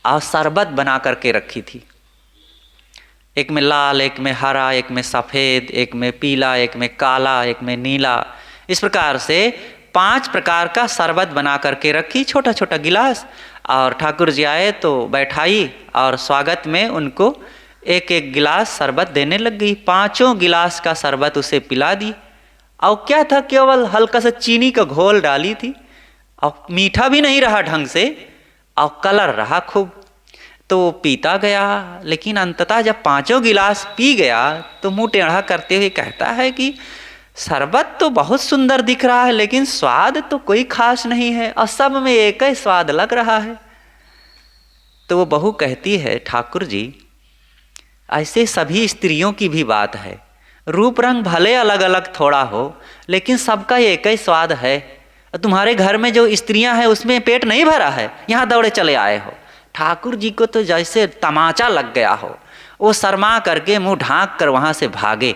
और शरबत बना करके रखी थी। एक में लाल, एक में हरा, एक में सफ़ेद, एक में पीला, एक में काला, एक में नीला। इस प्रकार से 5 प्रकार का शरबत बना करके रखी, छोटा छोटा गिलास। और ठाकुर जी आए तो बैठाई, और स्वागत में उनको एक एक गिलास शरबत देने लग गई। 5 गिलास का शरबत उसे पिला दी। और क्या था, केवल हल्का सा चीनी का घोल डाली थी, और मीठा भी नहीं रहा ढंग से, और कलर रहा खूब। तो वो पीता गया, लेकिन अंततः जब 5 गिलास पी गया तो मुंह टेढ़ा करते हुए कहता है कि शरबत तो बहुत सुंदर दिख रहा है, लेकिन स्वाद तो कोई खास नहीं है, और सब में एक ही स्वाद लग रहा है। तो वो बहू कहती है, ठाकुर जी ऐसे सभी स्त्रियों की भी बात है, रूप रंग भले अलग अलग थोड़ा हो, लेकिन सबका एक ही स्वाद है। तुम्हारे घर में जो स्त्रियां हैं उसमें पेट नहीं भरा है, यहाँ दौड़े चले आए हो। ठाकुर जी को तो जैसे तमाचा लग गया हो, वो शर्मा करके मुंह ढांक कर वहाँ से भागे।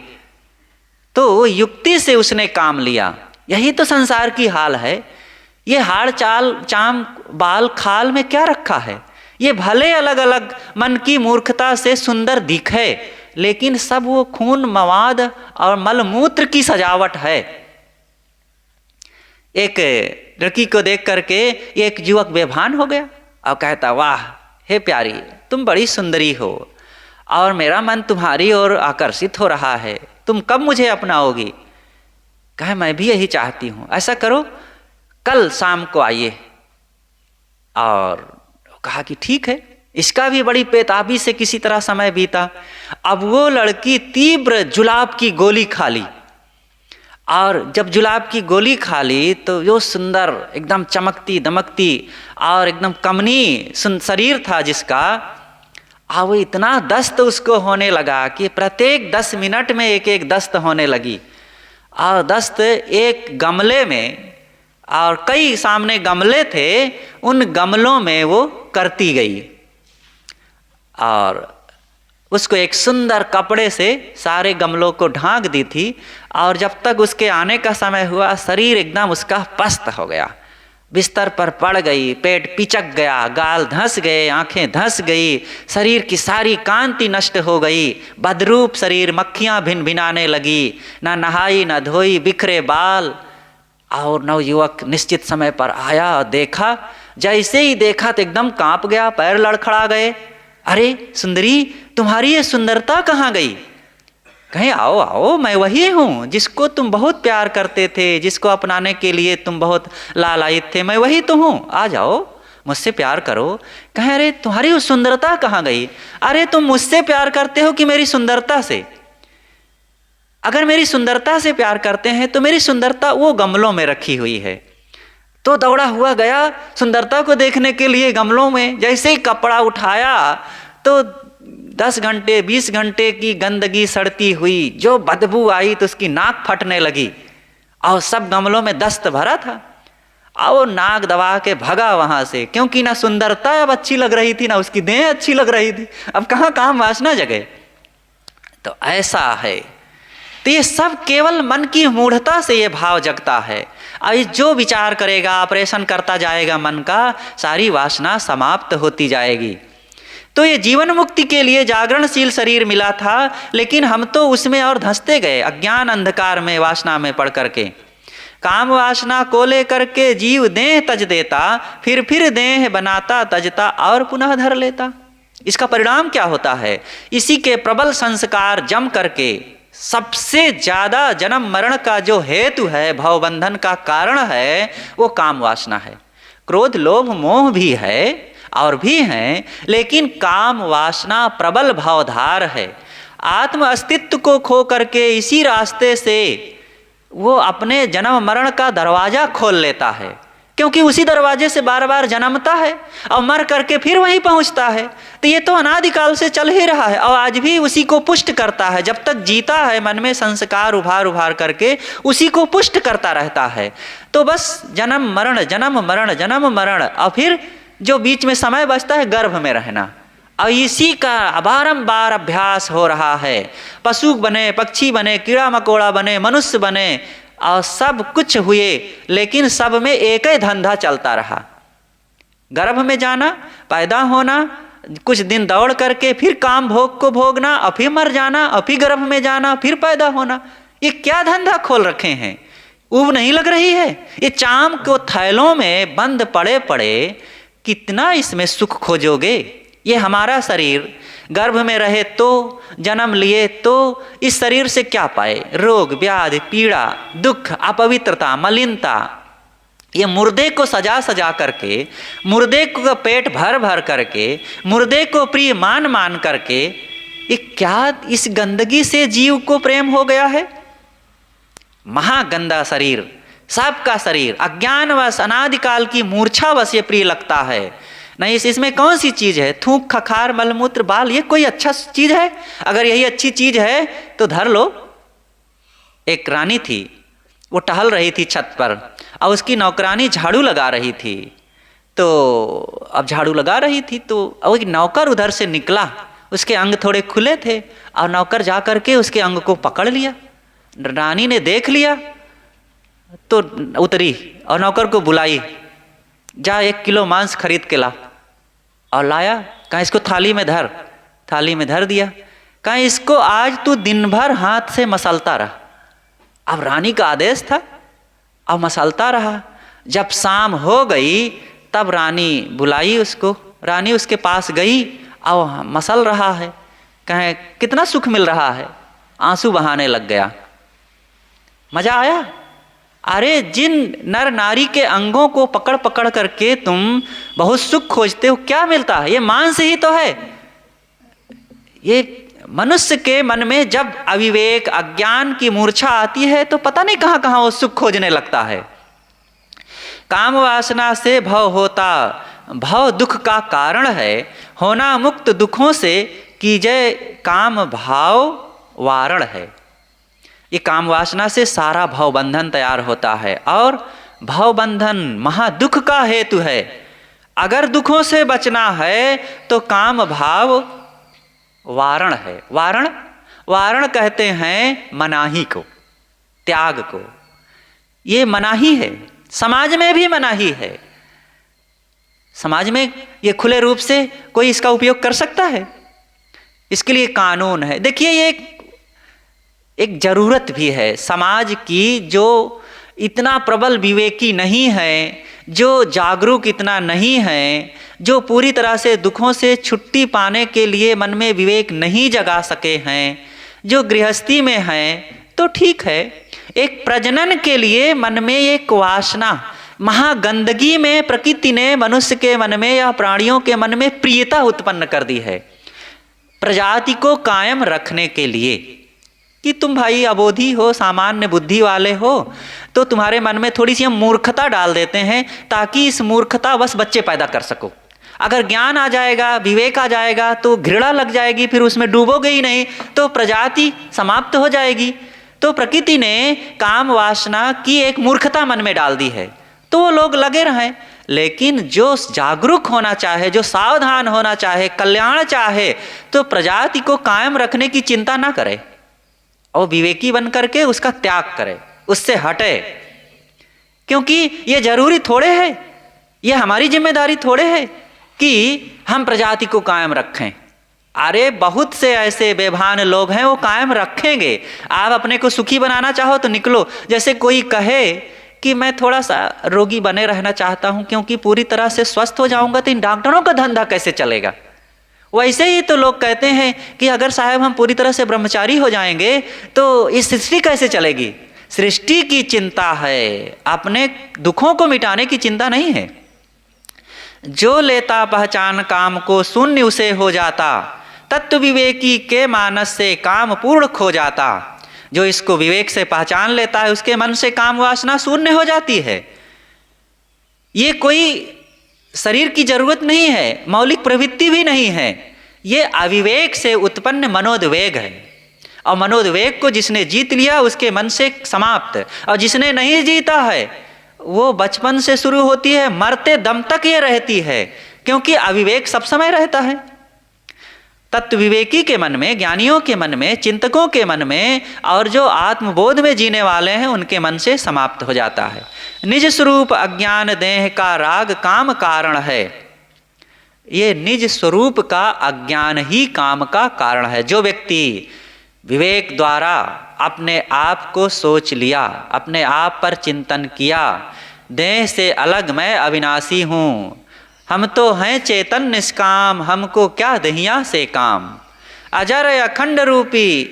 तो युक्ति से उसने काम लिया। यही तो संसार की हाल है। ये हाड़ चाल चाम बाल खाल में क्या रखा है? ये भले अलग अलग मन की मूर्खता से सुंदर दिखे, लेकिन सब वो खून मवाद और मलमूत्र की सजावट है। एक लड़की को देख करके एक युवक बेभान हो गया और कहता, वाह हे प्यारी, तुम बड़ी सुंदरी हो और मेरा मन तुम्हारी ओर आकर्षित हो रहा है, तुम कब मुझे अपनाओगी? कहे, मैं भी यही चाहती हूँ। ऐसा करो, कल शाम को आइए। और कहा कि ठीक है। इसका भी बड़ी बेताबी से किसी तरह समय बीता। अब वो लड़की तीव्र जुलाब की गोली खा ली, और जब जुलाब की गोली खा ली तो जो सुंदर एकदम चमकती दमकती और एकदम कमनी शरीर था जिसका, वो इतना दस्त उसको होने लगा कि प्रत्येक 10 मिनट में एक एक दस्त होने लगी। और दस्त एक गमले में, और कई सामने गमले थे, उन गमलों में वो करती गई, और उसको एक सुंदर कपड़े से सारे गमलों को ढांक दी थी। और जब तक उसके आने का समय हुआ, शरीर एकदम उसका पस्त हो गया, बिस्तर पर पड़ गई, पेट पिचक गया, गाल धंस गए, आंखें धंस गई, शरीर की सारी कांति नष्ट हो गई, बदरूप शरीर, मक्खियां भिन भिनाने लगी, ना नहाई ना धोई, बिखरे बाल। और नवयुवक निश्चित समय पर आया और देखा। जैसे ही देखा तो एकदम कांप गया, पैर लड़खड़ा गए। अरे सुंदरी, तुम्हारी ये सुंदरता कहाँ गई? कहीं आओ आओ, मैं वही हूँ जिसको तुम बहुत प्यार करते थे, जिसको अपनाने के लिए तुम बहुत लालायित थे, मैं वही तो हूँ, आ जाओ मुझसे प्यार करो। कहें, अरे तुम्हारी वो सुंदरता कहाँ गई? अरे तुम मुझसे प्यार करते हो कि मेरी सुंदरता से? अगर मेरी सुंदरता से प्यार करते हैं तो मेरी सुंदरता वो गमलों में रखी हुई है। तो दौड़ा हुआ गया सुंदरता को देखने के लिए गमलों में। जैसे ही कपड़ा उठाया तो 10 घंटे 20 घंटे की गंदगी सड़ती हुई जो बदबू आई तो उसकी नाक फटने लगी, और सब गमलों में दस्त भरा था। और वो नाक दबा के भगा वहां से, क्योंकि ना सुंदरता अब अच्छी लग रही थी, ना उसकी देह अच्छी लग रही थी। अब कहाँ काम वासना जगे। तो ऐसा है। तो ये सब केवल मन की मूढ़ता से ये भाव जगता है। और जो विचार करेगा, ऑपरेशन करता जाएगा मन का, सारी वासना समाप्त होती जाएगी। तो ये जीवन मुक्ति के लिए जागरणशील शरीर मिला था, लेकिन हम तो उसमें और धंसते गए अज्ञान अंधकार में, वासना में पड़ करके। काम वासना को लेकर के जीव देह तज देता, फिर देह बनाता तजता और पुनः धर लेता। इसका परिणाम क्या होता है? इसी के प्रबल संस्कार जम करके सबसे ज्यादा जन्म मरण का जो हेतु है, भवबंधन का कारण है, वो काम वासना है। क्रोध लोभ मोह भी है और भी हैं, लेकिन काम वासना प्रबल भावधार है। आत्म अस्तित्व को खो करके इसी रास्ते से वो अपने जन्म मरण का दरवाजा खोल लेता है, क्योंकि उसी दरवाजे से बार बार जन्मता है और मर करके फिर वहीं पहुंचता है। तो ये तो अनादिकाल से चल ही रहा है और आज भी उसी को पुष्ट करता है। जब तक जीता है मन में संस्कार उभार उभार करके उसी को पुष्ट करता रहता है। तो बस जन्म मरण जन्म मरण जन्म मरण, और फिर जो बीच में समय बचता है गर्भ में रहना, और इसी का बारंबार अभ्यास हो रहा है। पशु बने, पक्षी बने, कीड़ा मकोड़ा बने, मनुष्य बने और सब कुछ हुए, लेकिन सब में एक ही धंधा चलता रहा। गर्भ में जाना, पैदा होना, कुछ दिन दौड़ करके फिर काम भोग को भोगना, और फिर मर जाना, और फिर गर्भ में जाना, फिर पैदा होना। ये क्या धंधा खोल रखे हैं? ऊब नहीं लग रही है? ये चाम को थैलों में बंद पड़े पड़े कितना इसमें सुख खोजोगे? ये हमारा शरीर गर्भ में रहे तो, जन्म लिए तो, इस शरीर से क्या पाए? रोग व्याधि पीड़ा दुख अपवित्रता मलिनता। ये मुर्दे को सजा सजा करके, मुर्दे को पेट भर भर करके, मुर्दे को प्रिय मान मान करके, ये क्या इस गंदगी से जीव को प्रेम हो गया है? महागंदा शरीर, सबका शरीर अज्ञानवश अनादिकाल की मूर्छावश ये प्रिय लगता है। नहीं, इसमें कौन सी चीज है? थूक खखार मलमूत्र बाल, ये कोई अच्छा चीज है? अगर यही अच्छी चीज है तो धर लो। एक रानी थी, वो टहल रही थी छत पर और उसकी नौकरानी झाड़ू लगा रही थी। तो अब झाड़ू लगा रही थी तो एक नौकर उधर से निकला, उसके अंग थोड़े खुले थे और नौकर जा करके उसके अंग को पकड़ लिया। रानी ने देख लिया तो उतरी और नौकर को बुलाई, जा 1 किलो मांस खरीद के ला। और लाया, कहा इसको थाली में धर। थाली में धर दिया, कहा इसको आज तू दिन भर हाथ से मसलता रहा। अब रानी का आदेश था, अब मसलता रहा। जब शाम हो गई तब रानी बुलाई उसको। रानी उसके पास गई और मसल रहा है, कहे कितना सुख मिल रहा है। आंसू बहाने लग गया। मजा आया? अरे जिन नर नारी के अंगों को पकड़ पकड़ करके तुम बहुत सुख खोजते हो, क्या मिलता है? ये मांस ही तो है। ये मनुष्य के मन में जब अविवेक अज्ञान की मूर्छा आती है तो पता नहीं कहाँ कहाँ वो सुख खोजने लगता है। काम वासना से भव होता, भव दुख का कारण है। होना मुक्त दुखों से कीजय काम भाव वारण है। ये काम वासना से सारा भव बंधन तैयार होता है और भव बंधन महादुख का हेतु है। अगर दुखों से बचना है तो काम भाव वारण है। वारण, वारण कहते हैं मनाही को, त्याग को। ये मनाही है, समाज में भी मनाही है। समाज में ये खुले रूप से कोई इसका उपयोग कर सकता है? इसके लिए कानून है। देखिए ये एक जरूरत भी है समाज की, जो इतना प्रबल विवेकी नहीं है, जो जागरूक इतना नहीं है, जो पूरी तरह से दुखों से छुट्टी पाने के लिए मन में विवेक नहीं जगा सके हैं, जो गृहस्थी में हैं, तो ठीक है। एक प्रजनन के लिए मन में एक वासना, महागंदगी में प्रकृति ने मनुष्य के मन में या प्राणियों के मन में प्रियता उत्पन्न कर दी है प्रजाति को कायम रखने के लिए। कि तुम भाई अबोधी हो, सामान्य बुद्धि वाले हो, तो तुम्हारे मन में थोड़ी सी हम मूर्खता डाल देते हैं ताकि इस मूर्खता बस बच्चे पैदा कर सको। अगर ज्ञान आ जाएगा, विवेक आ जाएगा तो घृणा लग जाएगी, फिर उसमें डूबोगे ही नहीं तो प्रजाति समाप्त हो जाएगी। तो प्रकृति ने काम वासना की एक मूर्खता मन में डाल दी है। तो वो लोग लगे रहें। लेकिन जो जागरूक होना चाहे, जो सावधान होना चाहे, कल्याण चाहे, तो प्रजाति को कायम रखने की चिंता ना करे और विवेकी बन करके उसका त्याग करे, उससे हटे। क्योंकि ये जरूरी थोड़े है, ये हमारी जिम्मेदारी थोड़े है कि हम प्रजाति को कायम रखें। अरे बहुत से ऐसे बेभान लोग हैं, वो कायम रखेंगे। आप अपने को सुखी बनाना चाहो तो निकलो। जैसे कोई कहे कि मैं थोड़ा सा रोगी बने रहना चाहता हूं, क्योंकि पूरी तरह से स्वस्थ हो जाऊंगा तो इन डॉक्टरों का धंधा कैसे चलेगा। वैसे ही तो लोग कहते हैं कि अगर साहब हम पूरी तरह से ब्रह्मचारी हो जाएंगे तो इस सृष्टि कैसे चलेगी। सृष्टि की चिंता है, अपने दुखों को मिटाने की चिंता नहीं है। जो लेता पहचान काम को शून्य उसे हो जाता, तत्व विवेकी के मानस से काम पूर्ण खो जाता। जो इसको विवेक से पहचान लेता है उसके मन से काम वासना शून्य हो जाती है। ये कोई शरीर की जरूरत नहीं है, मौलिक प्रवृत्ति भी नहीं है, ये अविवेक से उत्पन्न मनोद्वेग है। और मनोद्वेग को जिसने जीत लिया उसके मन से समाप्त, और जिसने नहीं जीता है वो बचपन से शुरू होती है, मरते दम तक ये रहती है, क्योंकि अविवेक सब समय रहता है। तत्व विवेकी के मन में, ज्ञानियों के मन में, चिंतकों के मन में, और जो आत्मबोध में जीने वाले हैं उनके मन से समाप्त हो जाता है। निज स्वरूप अज्ञान देह का राग काम कारण है। ये निज स्वरूप का अज्ञान ही काम का कारण है। जो व्यक्ति विवेक द्वारा अपने आप को सोच लिया, अपने आप पर चिंतन किया, देह से अलग मैं अविनाशी हूँ, हम तो हैं चेतन निष्काम, हमको क्या दहिया से काम। अजर अखंड रूपी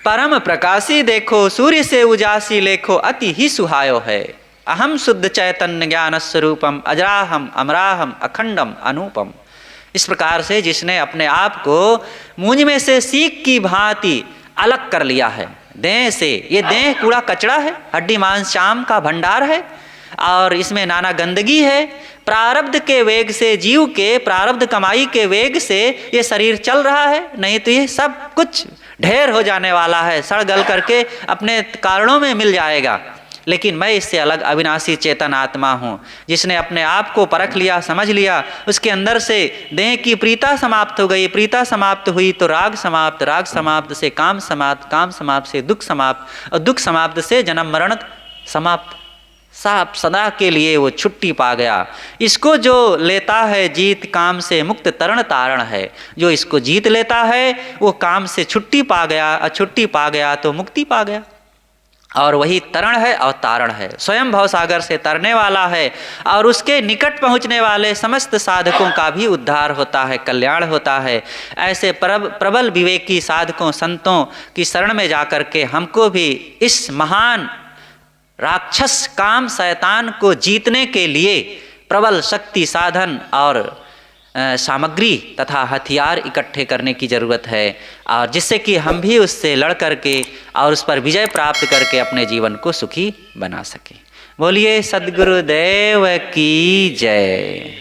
परम प्रकाशी देखो, सूर्य से उजासी लेखो, अति ही सुहायो है। अहम शुद्ध चैतन्य ज्ञान स्वरूपम, अजराहम अमराहम अखंडम अनूपम। इस प्रकार से जिसने अपने आप को मूंज में से सीख की भांति अलग कर लिया है देह से। ये देह कूड़ा कचरा है, हड्डी मांस चाम का भंडार है, और इसमें नाना गंदगी है। प्रारब्ध के वेग से, जीव के प्रारब्ध कमाई के वेग से ये शरीर चल रहा है, नहीं तो ये सब कुछ ढेर हो जाने वाला है, सड़ गल करके अपने कारणों में मिल जाएगा। लेकिन मैं इससे अलग अविनाशी चेतन आत्मा हूँ। जिसने अपने आप को परख लिया, समझ लिया, उसके अंदर से देह की प्रीता समाप्त हो गई, प्रीता समाप्त हुई तो राग समाप्त, राग समाप्त से काम समाप्त, काम समाप्त से दुख समाप्त, और दुख समाप्त से जन्म मरण समाप्त। साफ सदा के लिए वो छुट्टी पा गया। इसको जो लेता है जीत, काम से मुक्त तरण तारण है। जो इसको जीत लेता है वो काम से छुट्टी पा गया, और छुट्टी पा गया तो मुक्ति पा गया। और वही तरण है और तारण है, स्वयं भवसागर से तरने वाला है, और उसके निकट पहुँचने वाले समस्त साधकों का भी उद्धार होता है, कल्याण होता है। ऐसे प्रबल विवेकी साधकों, संतों की शरण में जाकर के हमको भी इस महान राक्षस काम शैतान को जीतने के लिए प्रबल शक्ति, साधन और सामग्री तथा हथियार इकट्ठे करने की ज़रूरत है, और जिससे कि हम भी उससे लड़ करके और उस पर विजय प्राप्त करके अपने जीवन को सुखी बना सकें। बोलिए सद्गुरुदेव की जय।